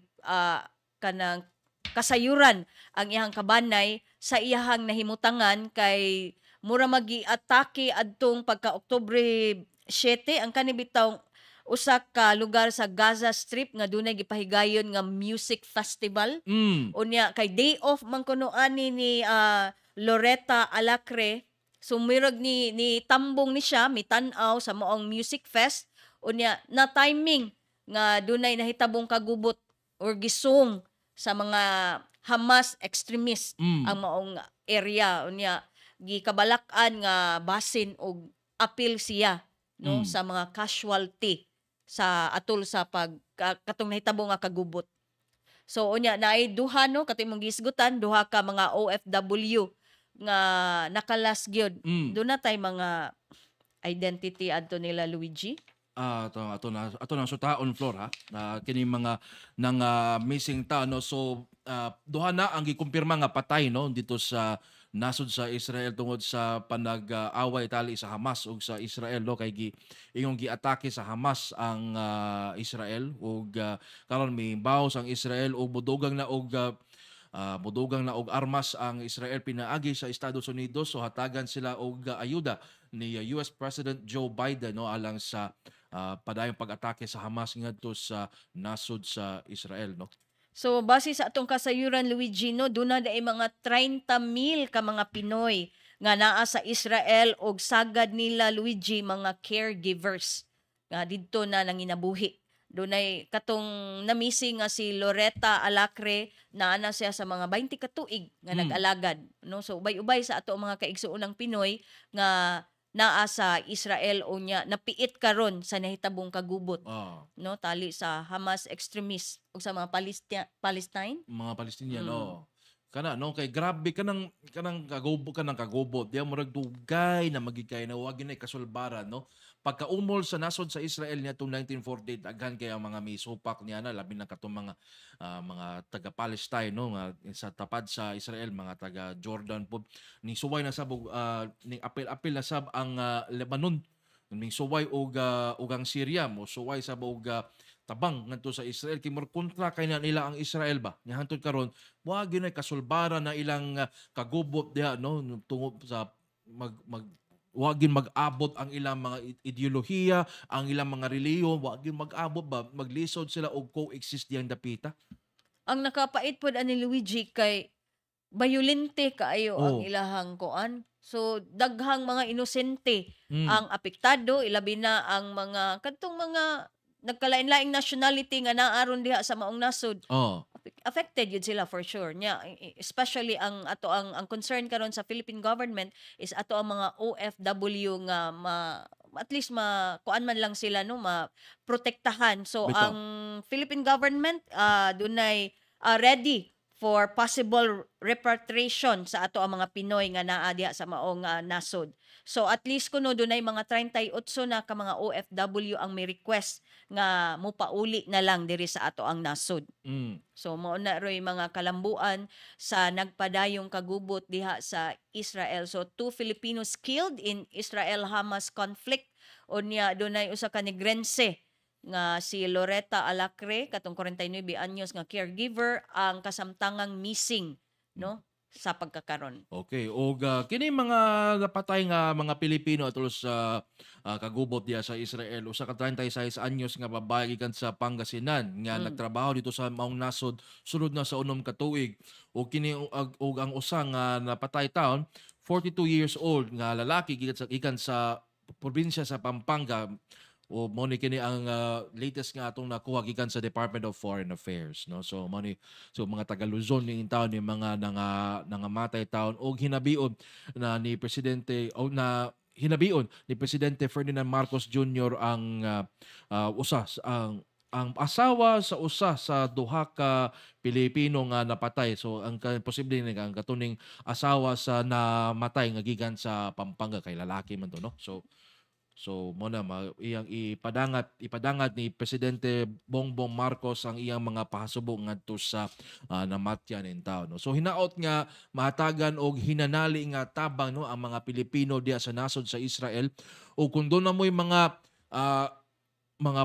kanang kasayuran ang iyang kabanay sa iyahang nahimutangan kay mura magi-atake adtong pagka Oktubre 7 ang kanibitaw usa ka lugar sa Gaza Strip nga dunay gipahigayon nga music festival. Unya kay day off man kuno ani ni Loretta Alacre, sumirog ni tambong ni siya mitan-aw sa maong music fest. Unya na timing nga dunay nahitabong kagubot or gisung sa mga Hamas extremist ang maong area. Unya gikabalak-an nga basin og apil siya, no, sa mga casualty sa atol sa katong nahitabong nga kagubot. So unya naay duha, no, katong mong gisgutan, duha ka mga OFW nga nakalas gyud. Doon na tay mga identity adto nila, Luigi. Ato na sutaon floor ha. Kini mga nang missing ta, no. So duha na ang gikumpirma nga patay, no, dito sa nasod sa Israel tungod sa panag-away tali sa Hamas ug sa Israel, no, kay ingong giatake sa Hamas ang Israel ug karon may bawas ang Israel ug budugang na og armas ang Israel pinaagi sa Estados Unidos. So hatagan sila og ayuda ni US President Joe Biden, no, alang sa padayong pag-atake sa Hamas ngadto sa nasod sa Israel, no. So base sa atong kasayuran, Luigi, no, duna day mga 30,000 ka mga Pinoy nga naa sa Israel og sagad nila, Luigi, mga caregivers nga didto na nanginabuhi. Dunay katong na-missing nga si Loretta Alacre, naa na siya sa mga 20 ka tuig nga nag-alagad, no. So ubay-ubay sa ato mga kaigsuonang Pinoy nga naa sa Israel o nya napiit karon sa nahitabong kagubot, Ah, no, tali sa Hamas extremist o sa mga Palestine. mga Palestinian, Mm. kana no kay grabe kanang kagubot diya murag dugay na magigay na wag na kasulbaran no pagkaumol sa nasod sa Israel niya tung 1948 daghan kay ang mga misupak niya na labi na katong mga taga Palestine no nga sa tapad sa Israel mga taga Jordan pod ni suway na sabog ning apil na sab ang Lebanon ning suway og ang Syria mo suway sa og tabang ngadto sa Israel kay kontra kay na nila ang Israel ba nya hangtod karon wa gyud na kasulbaran na ilang kagubot diha no tungod sa mag wa gyud mag-abot ang ilang mga ideolohiya ang ilang mga reliyon wa gyud mag-abot ba maglisod sila og coexist diyang dapita. Ang nakapait pod ani Luigi kay bayolente kaayo ang Oh. ilahang kuan. So daghang mga inosente Mm. ang apektado, ilabi na ang mga kadtong mga nagkalain-laing nationality nga naaron diha sa maong nasod. Oh. Affected yun sila for sure. Nya, especially ang concern karon sa Philippine government is ato ang mga OFW nga at least kuan man lang sila no protektahan. So Bitaw. ang Philippine government dunay ready for possible repatriation sa ato ang mga Pinoy nga naa diha sa maong nasod. So at least kuno dunay mga 38 na ka mga OFW ang may request nga mupauli na lang diri sa ato ang nasod. Mm. So mao na roy mga kalambuan sa nagpadayong kagubot diha sa Israel. So 2 Filipinos killed in Israel-Hamas conflict. Unya dunay usa ka negrense nga si Loretta Alacre katong 49 anyos nga caregiver ang kasamtangang missing no sa pagkakaron. Okay, og kini mga napatay nga mga Pilipino atol sa kagubot diya sa Israel usa ka 36 anyos nga babae gikan sa Pangasinan nga nagtrabaho dito sa maong nasod sulod na sa unom ka tuig og kini og ang usa nga napatay taon 42 years old nga lalaki gikan sa probinsya sa Pampanga o mo ni kini ang latest nga atong nakuha gikan sa Department of Foreign Affairs no so mga taga Luzon ning taon ni mga nangamatay taon og hinabion na ni presidente o na hinabion ni Presidente Ferdinand Marcos Jr. ang ang asawa sa usa sa duha ka Pilipino nga napatay. So ang posible ni ang katuning asawa sa namatay nga gikan sa Pampanga kay lalaki man to no. So mo na iyang ipadangat ni Presidente Bongbong Marcos ang iyang mga pahasubo ngadto sa namatyan in taon no. So hinaot nga mahatagan og hinanali nga tabang no ang mga Pilipino diya sa nasod sa Israel o kun doon na mo'y mga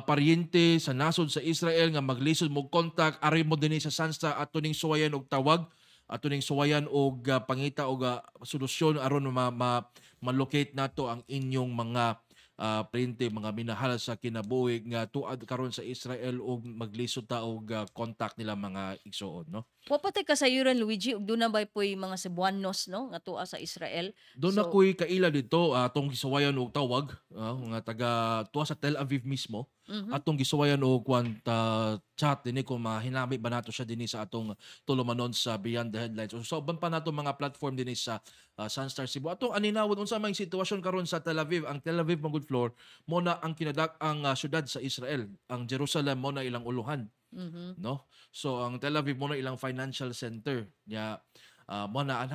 paryente sa nasod sa Israel nga maglisod mo contact ari mo dinhi sa Sansta ato ning suwayan og tawag ato ning suwayan og pangita og solusyon aron ma-locate nato ang inyong mga printe mga minahal sa kinabuhi nga tuad karon sa Israel og maglisod ta og contact nila mga igsoon no. Wapatay ka sa yuran Luigi ug dunay bay poy mga Cebuanos no nga tuwa sa Israel. Doon na ko'y kaila dito atong gisuwayan og tawag nga taga tuwa sa Tel Aviv mismo atong gisuwayan og chat dinhi kung mahinami ba nato siya dinhi sa atong tulumanon sa Beyond the Headlines. So uban pa nato mga platform dinhi sa Sunstar Cebu. Atong aninawon unsa may sitwasyon karon sa Tel Aviv. Ang Tel Aviv mga good floor mo na ang kinadak-ang syudad sa Israel. Ang Jerusalem mo na ilang uluhan. No? So ang Tel Aviv mo na ilang financial center nya mo na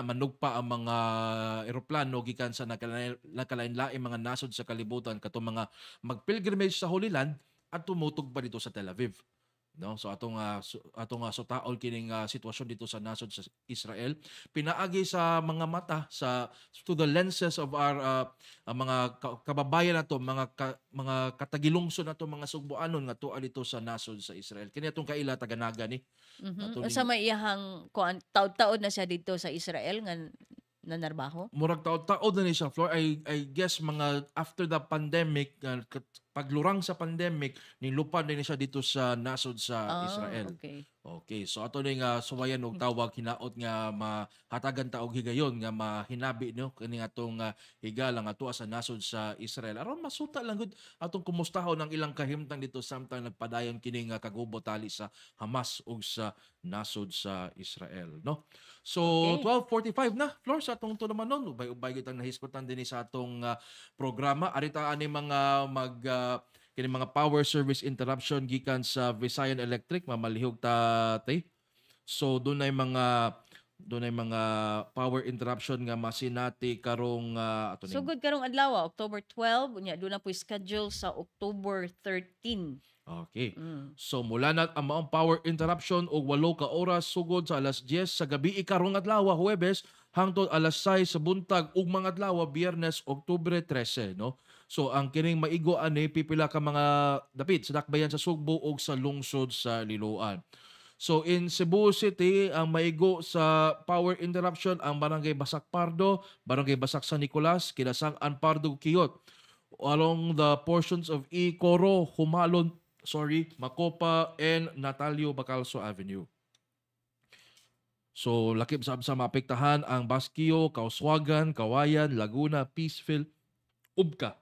manugpa ang mga eroplano gikan sa nakalain-laing mga nasod sa kalibutan katong mga magpilgrimage sa Holy Land at tumutog pa dito sa Tel Aviv. No, so atong sutaol kining sitwasyon dito sa nasod sa Israel pinaagi sa mga mata to the lenses of our mga kababayan nato mga katagilungsod nato mga Sugboanon nga tuwa dito sa nasod sa Israel kini atong kaila taganaga ni Unsa may iyahang kuan taud-taud na siya dito sa Israel nga nanarbaho? murag taod-taod na ni siya floor I guess mga after the pandemic paglurang sa pandemic nilupad din siya dito sa nasod sa Israel. Okay. Okay, so ato ni nga suwayan og tawag hinaot nga mahatagan ta og higayon nga mahinabi no kini atong higala nga tuwa sa nasod sa Israel. Aron masuta lang gud atong kumustahon ang ilang kahimtang dito samtang nagpadayon kini nga kagubo tali sa Hamas ug sa nasod sa Israel, no? So Okay. 12:45 na floor sa atong naman nun. Ubay-ubay gyud ang nahisgotan dinhi sa atong programa. Arita ani mga kini mga power service interruption gikan sa Visayan Electric mamalihog ta tay. So dunay mga power interruption nga masinati karong ato ning Sugod karong adlaw, October 12, unya doon na po schedule sa October 13. Okay. Mm. So mula na ang maong power interruption og 8 ka oras sugod sa alas 10 sa gabi karong adlaw Huwebes hangtod alas 6 sa buntag ug mga adlaw Biyernes Oktubre 13, no? So ang kining maigo ani pipila ka mga dapit sa dakbayan sa Sugbo ug sa lungsod sa Liloan. So in Cebu City, ang maigo sa power interruption ang Barangay Basak Pardo, Barangay Basak San Nicolas, Kinasang Pardo Kiyot, along the portions of Coro, Humalon, Macopa, and Natalio Bacalso Avenue. So lakip sa maapektahan ang Baskio, Kauswagan, Kawayan, Laguna, Peaceville, Ubka,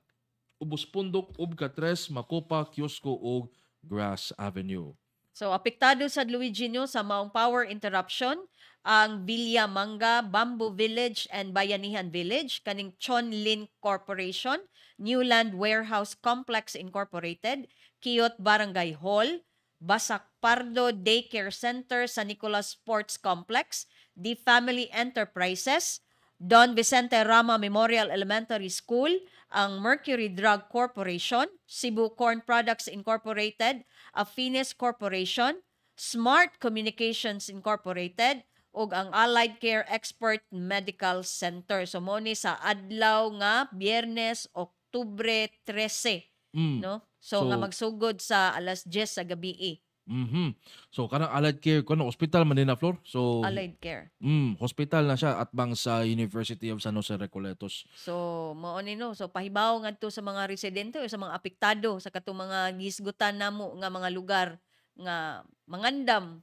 Ubos Pundok, Ubka 3, Macopa, Kiosco ug Grass Avenue. So apektado sa Luigino sa maong power interruption ang Villa Manga, Bamboo Village and Bayanihan Village, kaning Chonlin Corporation, Newland Warehouse Complex Incorporated, Kiyot Barangay Hall, Basak Pardo Daycare Center sa Nicolas Sports Complex, The Family Enterprises, Don Vicente Rama Memorial Elementary School, ang Mercury Drug Corporation, Cebu Corn Products Incorporated, Afines Corporation, Smart Communications Incorporated, ug ang Allied Care Expert Medical Center. So mo ni sa adlaw nga Biyernes, Oktubre 13, Mm. no? So, So- nga magsugod sa alas 10 sa gabi. Mhm. So kanang Allied Care kuno hospital man din na floor. So Allied Care. hospital na siya atbang sa University of San Jose Recoletos. So, mao ni no. So, pahibaw ngadto sa mga residente o sa mga apektado sa katong mga gisgutan namo nga mga lugar nga mangandam.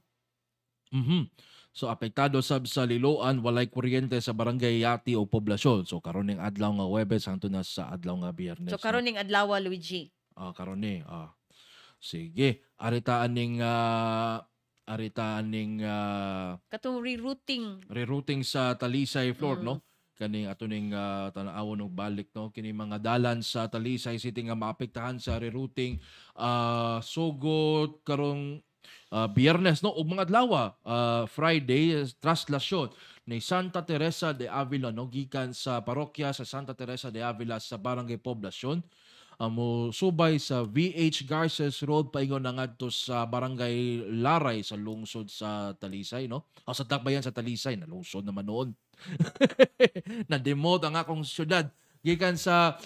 Mhm. So apektado sab sa Liloan walay kuryente sa barangay Yati o poblasyon. So karon ning adlaw nga Huwebes hangtod na sa adlaw nga Biyernes. So, karon ning adlaw, Luigi. karon ni. Sige, aritaan ning Katong rerouting sa Talisay floor, no? Kaning ato ning tan-awon og balik, no? Kini mga dalan sa Talisay City nga maapektahan sa rerouting sugod karong Biyernes, no? Ug mga adlaw Friday traslasyon ni Santa Teresa de Avila, no? Gikan sa parokya sa Santa Teresa de Avila sa Barangay Poblasyon. Mo subay sa VH Garces Road paingon na ngadto sa Barangay Laray sa lungsod sa Talisay, no? O sa dakbayan sa Talisay na lungsod naman noon. Na-demote ang akong syudad gikan sa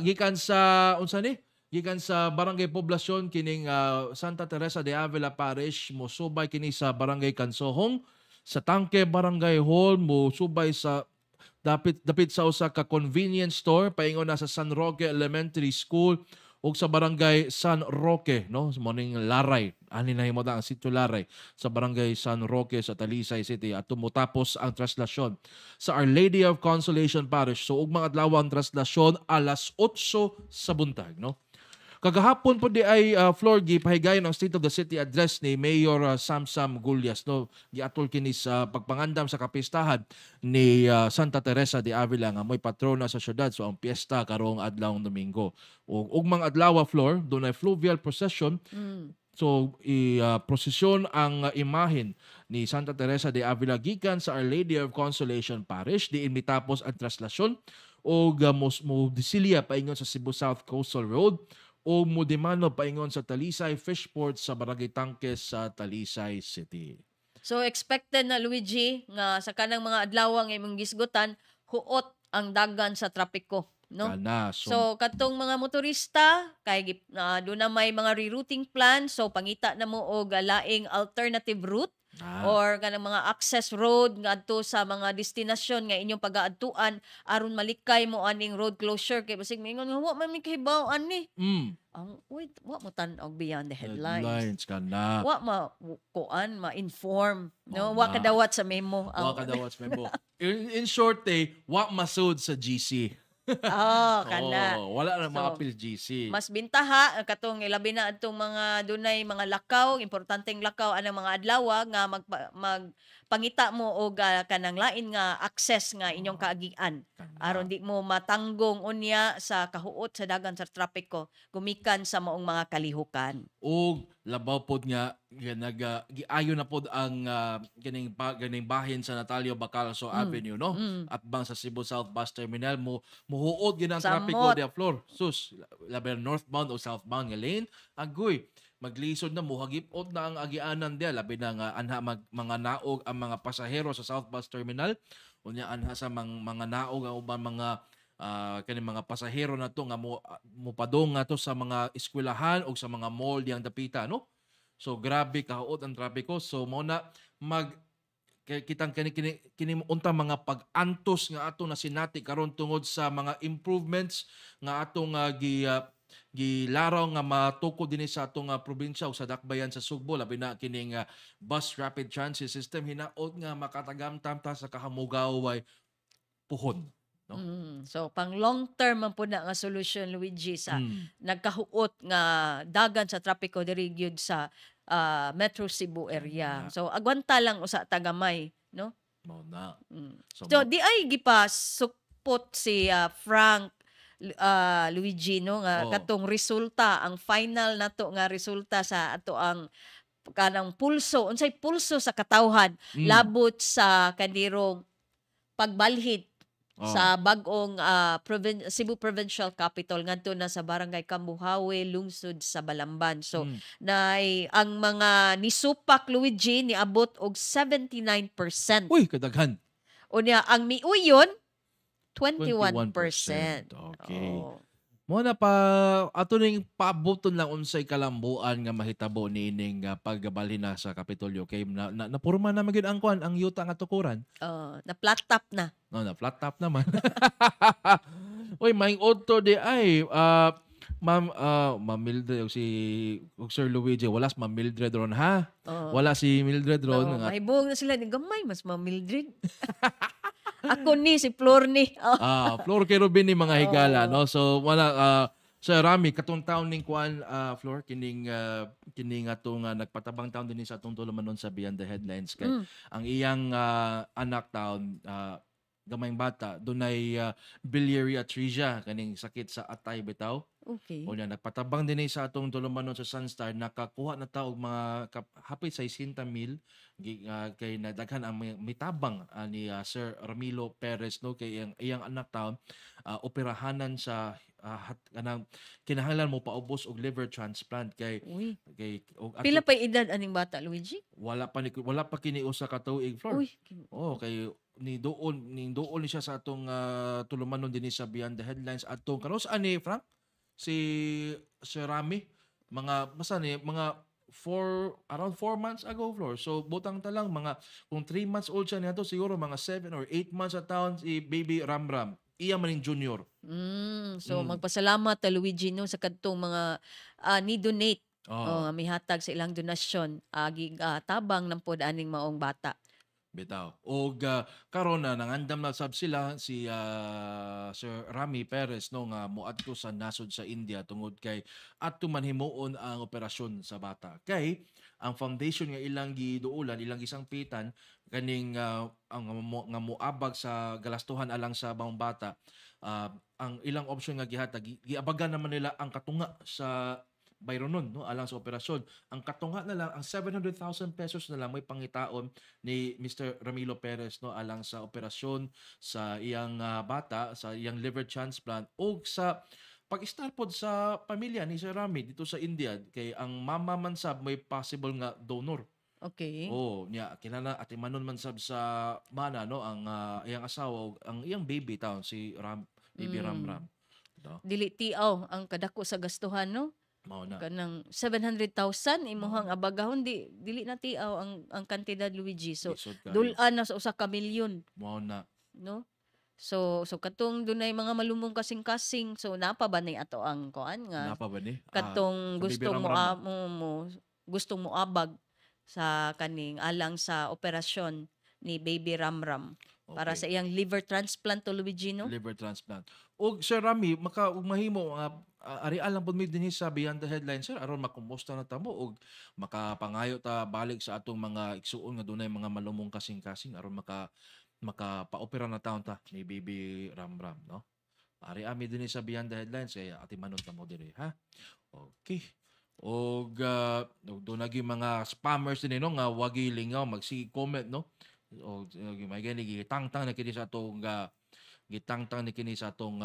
gikan sa unsa ni? Gikan sa Barangay Poblasyon kining Santa Teresa de Avila Parish mo subay kini sa Barangay Kansohong, sa Tangke Barangay Hall mo subay sa dapit sa usa ka convenience store paingon na sa San Roque Elementary School ug sa Barangay San Roque, no? Sa morning Laray, ani na himo ang sitio Laray sa Barangay San Roque sa Talisay City at tumutapos ang traslasyon sa Our Lady of Consolation Parish. So ug mga adlaw ang traslasyon alas 8 sa buntag, no? Kagahapon po di ay floor pahigayon ang State of the City address ni Mayor Samsam Gullias, no? Giatol kini sa pagpangandam sa kapistahan ni Santa Teresa de Avila nga moy patrona sa syudad. So ang piyesta karong adlawng Domingo. Ug mga adlaw floor dunay fluvial procession. So prosesyon ang imahen ni Santa Teresa de Avila gikan sa Our Lady of Consolation Parish diin mitapos ang traslasyon og mo disilya paingon sa Cebu South Coastal Road o Mudimano paingon sa Talisay Fishport sa Barangay Tangkes sa Talisay City. So expected na, Luigi, nga sa kanang mga adlaw nga imong gisgutan, huot ang dagan sa trapiko, no? Kana, So katong mga motorista kay doon na may mga rerouting plan, so pangita na mo og laing alternative route or kanang mga access road ngadto sa mga destinasyon nga inyong pagaadtuan aron malikay mo aning road closure kay basig mingon nga wa man mi kahibaw ani. Ang wait, wa mo tan-og beyond the headlines. Headlines ka na. Wa kuan ma-inform no, Oo wa na. kadawat sa memo. Wa kadawat sa memo. In short wa masud sa GC. Kana. Wala na So, maapil GC. Mas bintaha katong ilabi na adtong mga dunay mga lakaw, importanteng lakaw anang mga adlaw nga magpangita mo og kanang lain nga access nga inyong kaagian aron di mo matanggong unya sa kahuot sa dagan sa trapiko gumikan sa maong mga kalihukan. Og labaw pod nga giayo na pod ang ganing bahin sa Natalio Bacalso Avenue no at bang sa Cebu South Bus Terminal muhuot gid ang trapiko dia floor sus labi northbound o southbound nga lane agoy maglisod na muhagipot na ang agianan dia labi na nga anha mga naog ang mga pasahero sa South Bus Terminal unya anha sa mga naog ang ubang mga kani mga pasahero na to nga mopadong nga to sa mga eskwelahan o sa mga mall diyang dapita no. So grabe kahuot ang trapiko. So mo na kitang kini unta mga pag-antos nga ato na sinati karon tungod sa mga improvements nga atong gilaraw nga matukod dinhi sa atong probinsya o sa dakbayan sa Sugbo labi na kining bus rapid transit system hinaot nga makatagamtam ta sa kahamugaway puhon. No? So pang long term man po na nga solution Luigi sa nagkahuot nga dagan sa trapiko diri gyud sa Metro Cebu area. So agwanta lang usa tagamay no. Mao na. So di ay gipasupot si Frank Luigi no nga katong resulta ang final nato nga resulta sa ato ang kanang pulso unsay pulso sa katawhan labot sa kandirong pagbalhid sa bag-ong Cebu Provincial Capital ngadto na sa Barangay Kambuhawe lungsod sa Balamban. So ang mga nisupak Luigi niabot og 79%. Uy, kadaghan. Unya ang miuyon 21%. Okay. Mo na pa ato ning pabuton lang unsay kalambuan nga mahitabo niining paggabalhin na sa Kapitolyo kay napurma na magyud ang kuan ang yuta nga tukuran. Na flat top na. No, na flat top naman. Oy, maing odto di ay Ma'am Mildred og Sir Luigi wala si Ma'am Mildred ron ha. Wala si Mildred ron nga. Mahibong na sila ni gamay mas Ma'am Mildred. Ako ni si Flor ni. Flor kay Robin ni mga higala no. So wala sa Rami katong taon ning kuan Flor kining atong nagpatabang taon din sa atong tulumanon sa Beyond the Headlines kay ang iyang anak taon gamayng bata dunay biliary atresia kaning sakit sa atay bitaw. Okay. O na nagpatabang din sa atong tulumanon sa Sunstar nakakuha na ta og mga hapit sa 60,000 kay nadaghan ang mitabang ni Sir Ramilo Perez no kay iyang anak taon operahanan sa kanang kinahanglan mo paubos og liver transplant kay pila pa edad aning bata Luigi? Wala pa kini usa ka tuig Flor. Kay ni doon ni siya sa atong tulumanon dinhi sa Beyond the Headlines atong karon ani Frank si Sir Rami mga around 4 months ago Flor. So butang ta lang mga kung 3 months old siya niya to siguro mga 7 or 8 months at taon si baby Ramram. Iya maning junior. So magpasalamat ta Luigi no sa kadtong mga ni donate mihatag sa ilang donasyon tabang ng pod aning maong bata. Bitaw. Og karon na nangandam na sab sila si Sir Rami Perez no nga moadto sa nasod sa India tungod kay adto man himuon ang operasyon sa bata. Kay ang foundation nga ilang giduulan, ilang gisangpitan kaning nga moabag sa galastuhan alang sa bawang bata. Ang ilang option nga gihatag giabagan naman nila ang katunga sa bayronon no alang sa operasyon. Ang katunga na lang ang 700,000 pesos na lang may pangitaon ni Mr. Ramilo Perez no alang sa operasyon sa iyang bata sa iyang liver transplant o sa pag-start pod sa pamilya ni Sir Rami dito sa India kay ang mama man sab may possible nga donor. Okay. Kinala atimanon man sab sa mana no ang iyang asawa o ang iyang baby taon si baby Ramram. Dili tiaw ang kadako sa gastuhan no. Mao na. Kanang 700,000 imuhang abagahon dili na tiaw ang kantidad, Luigi. So Lisod kayo. dulan na sa 1 ka milyon, Mao na. no? So katong dunay mga malumong kasing-kasing, so napa ba ni ato ang kuan nga Napa ba ni? katong sa gusto mo, Bibiram-ram. gustong mo abag sa kaning alang sa operasyon ni Baby Ramram para sa Okay. iyang liver transplant to, Luigi, no? Liver transplant. Og Sir Rami, ug mahimo ari alang pud mi dinhi sa Beyond the Headlines, sir, aron makumusta na tamo og makapangayo ta balik sa atong mga igsuon nga dunay mga malumong kasing-kasing aron makapaopera na taon ta ni Baby Ramram, no? Ari ami dinhi sa Beyond the Headlines kaya ati manon ta mo diri, ha? Okay. Og doon lagi mga spammers din no nga wagi lingaw magsige comment no. O may gani gitangtang na kini sa atong gitangtang ni kini sa atong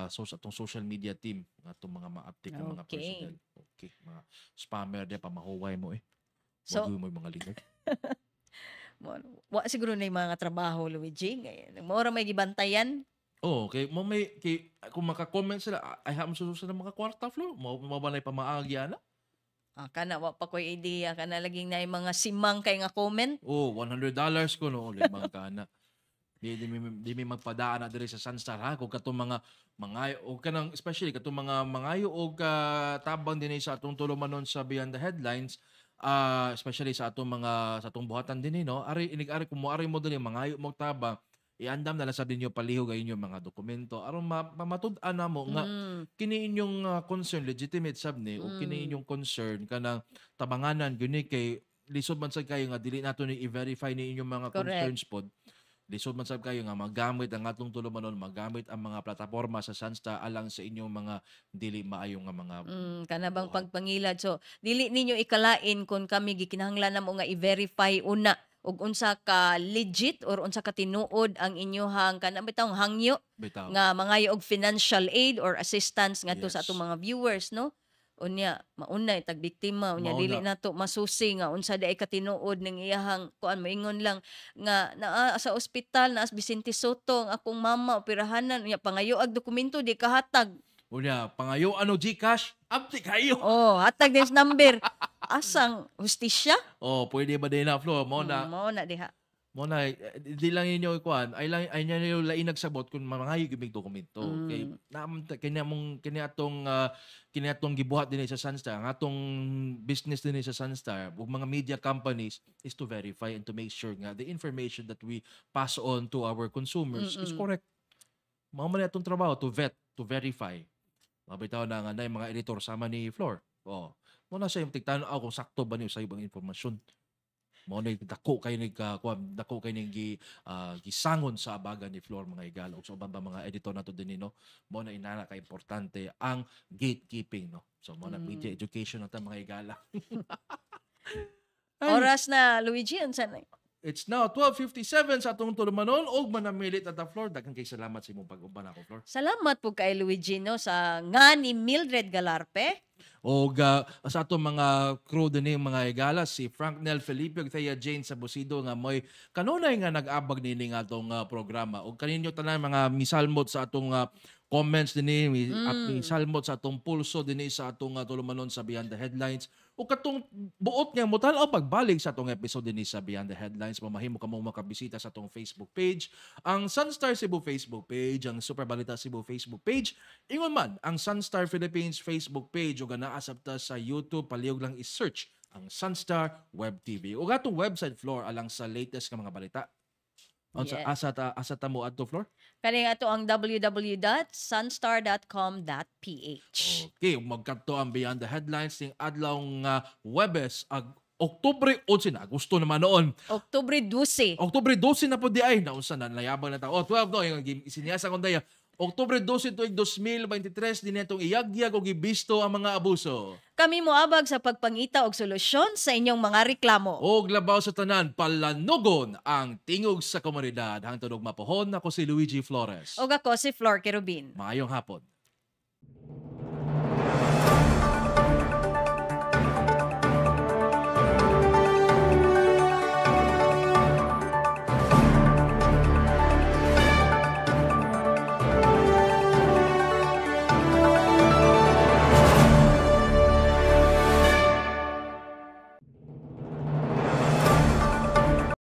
atong social media team atong mga ma-update ng mga Okay. personnel. Okay, mga spammer de pamahuway mo So, Wag mo yung mga lingkod. wa siguro na yung mga trabaho, Luigi. Maura may gibantayan. Oh, okay. Mo may kung maka-comment sila, ay ha mo susunod ng mga kwarta floor. Mo ba na pamaagya na? Kana wa pa ko'y idea, kana laging na yung mga simang kay nga comment. Oh, $100 ko no limang kana. Di mi magpadaan na diri sa Sunstar ha kung katong mga mangayo o kanang especially katong mga mangayo og tabang dinhi sa atong tulumanon sa Beyond the Headlines, especially sa atong buhatan dinhi no. Ari inig-ari kung moari mo dinhi mangayo mo tabang, iandam na lang sa dinyo palihog gayon yung mga dokumento aron matud-an na mo nga kini inyong concern legitimate sab ni o kini inyong concern kanang tabanganan guni kay lisod man sad kayo nga dili nato ni i-verify ni inyong mga Correct. concerns pod. Lisod man sab kayo nga magamit ang atong tulumanon, magamit ang mga plataporma sa Sunstar alang sa inyong mga dili maayo nga mga Kana bang buhat. pagpangilad. So, dili ninyo ikalain kung kami gikinahanglan na mo nga i-verify una ug unsa ka legit or unsa ka tinuod ang inyohang kana bitawng hangyo bitaw. nga mangayo og financial aid or assistance ngadto sa Yes. atong mga viewers, no? Unya maunay tag biktima unya Mauna. dili nato masusi nga unsa day ka tinuod ning iyahang kuan moingon lang nga naa sa ospital naa sa Vicente Soto ang akong mama operahanan unya pangayo ag dokumento di kahatag. Unya, pangayo ano GCash, abti kayo. Oh, hatag din sa number. Asang hustisya? Oh, pwede ba din na floor mo na Mao na diha. mo na di lang inyo ikuan ay niyo lain nagsabot kung mangayo gimig dokumento kay naam kini atong gibuhat dinhi sa Sunstar ang atong business dinhi sa Sunstar ug mga media companies is to verify and to make sure nga the information that we pass on to our consumers is correct. Mao man atong trabaho to vet, to verify. Mabitaw na nga na yung mga editor sama ni Flor. Oh, mo na siya yung tigtanaw kung sakto ba niyo sa ibang impormasyon. Mo na dako kay gisangon sa abagan ni Flor mga igala ug sa uban ba mga editor nato dinhi no. Mo na inana ka importante ang gatekeeping no. So mo na media education nata mga igala. Ay, Oras na, Luigi, unsa na? it's now 12:57 sa atong tulumanon og manamilit at Flor. Daghang kay salamat sa imong pag-uban ako Flor. Salamat po kay Luigi, no, sa nga ni Mildred Galarpe. Og sa atong mga crew dinhi mga igala si Frank Nel Felipe ug Thea Jane sa Busido nga moy kanunay nga nag-abag nini nga atong programa og kaninyo tanan mga misalmot sa atong comments dinhi at misalmot sa atong pulso dinhi sa atong tulumanon sa Beyond the Headlines ug katong buot nga motan-aw pagbalik sa atong episode dinhi sa Beyond the Headlines mamahimo kamo makabisita sa atong Facebook page, ang Sunstar Cebu Facebook page, ang Super Balita Cebu Facebook page, ingon man ang Sunstar Philippines Facebook page ug naa sabta sa YouTube palihog lang i-search ang Sunstar Web TV ug atong website Floor alang sa latest nga mga balita. Yes. Asa ta mo adto Floor? Kani ato ang www.sunstar.com.ph. Okay, magkadto ang Beyond the Headlines ning adlaw nga Huwebes Oktubre 11 na gusto naman noon. Oktubre 12. Oktubre 12 na po di ay naunsa na layabang na ta. 12 no yung isinyasa kon daya. Oktubre 12 tuig 2023 din itong iyagyag o gibisto ang mga abuso. Kami moabag sa pagpangita og solusyon sa inyong mga reklamo. Og labaw sa tanan palanugon ang tingog sa komunidad hangtod og mapuhon ako si Luigi Flores. Og ako si Flor Kerubin. Maayong hapon.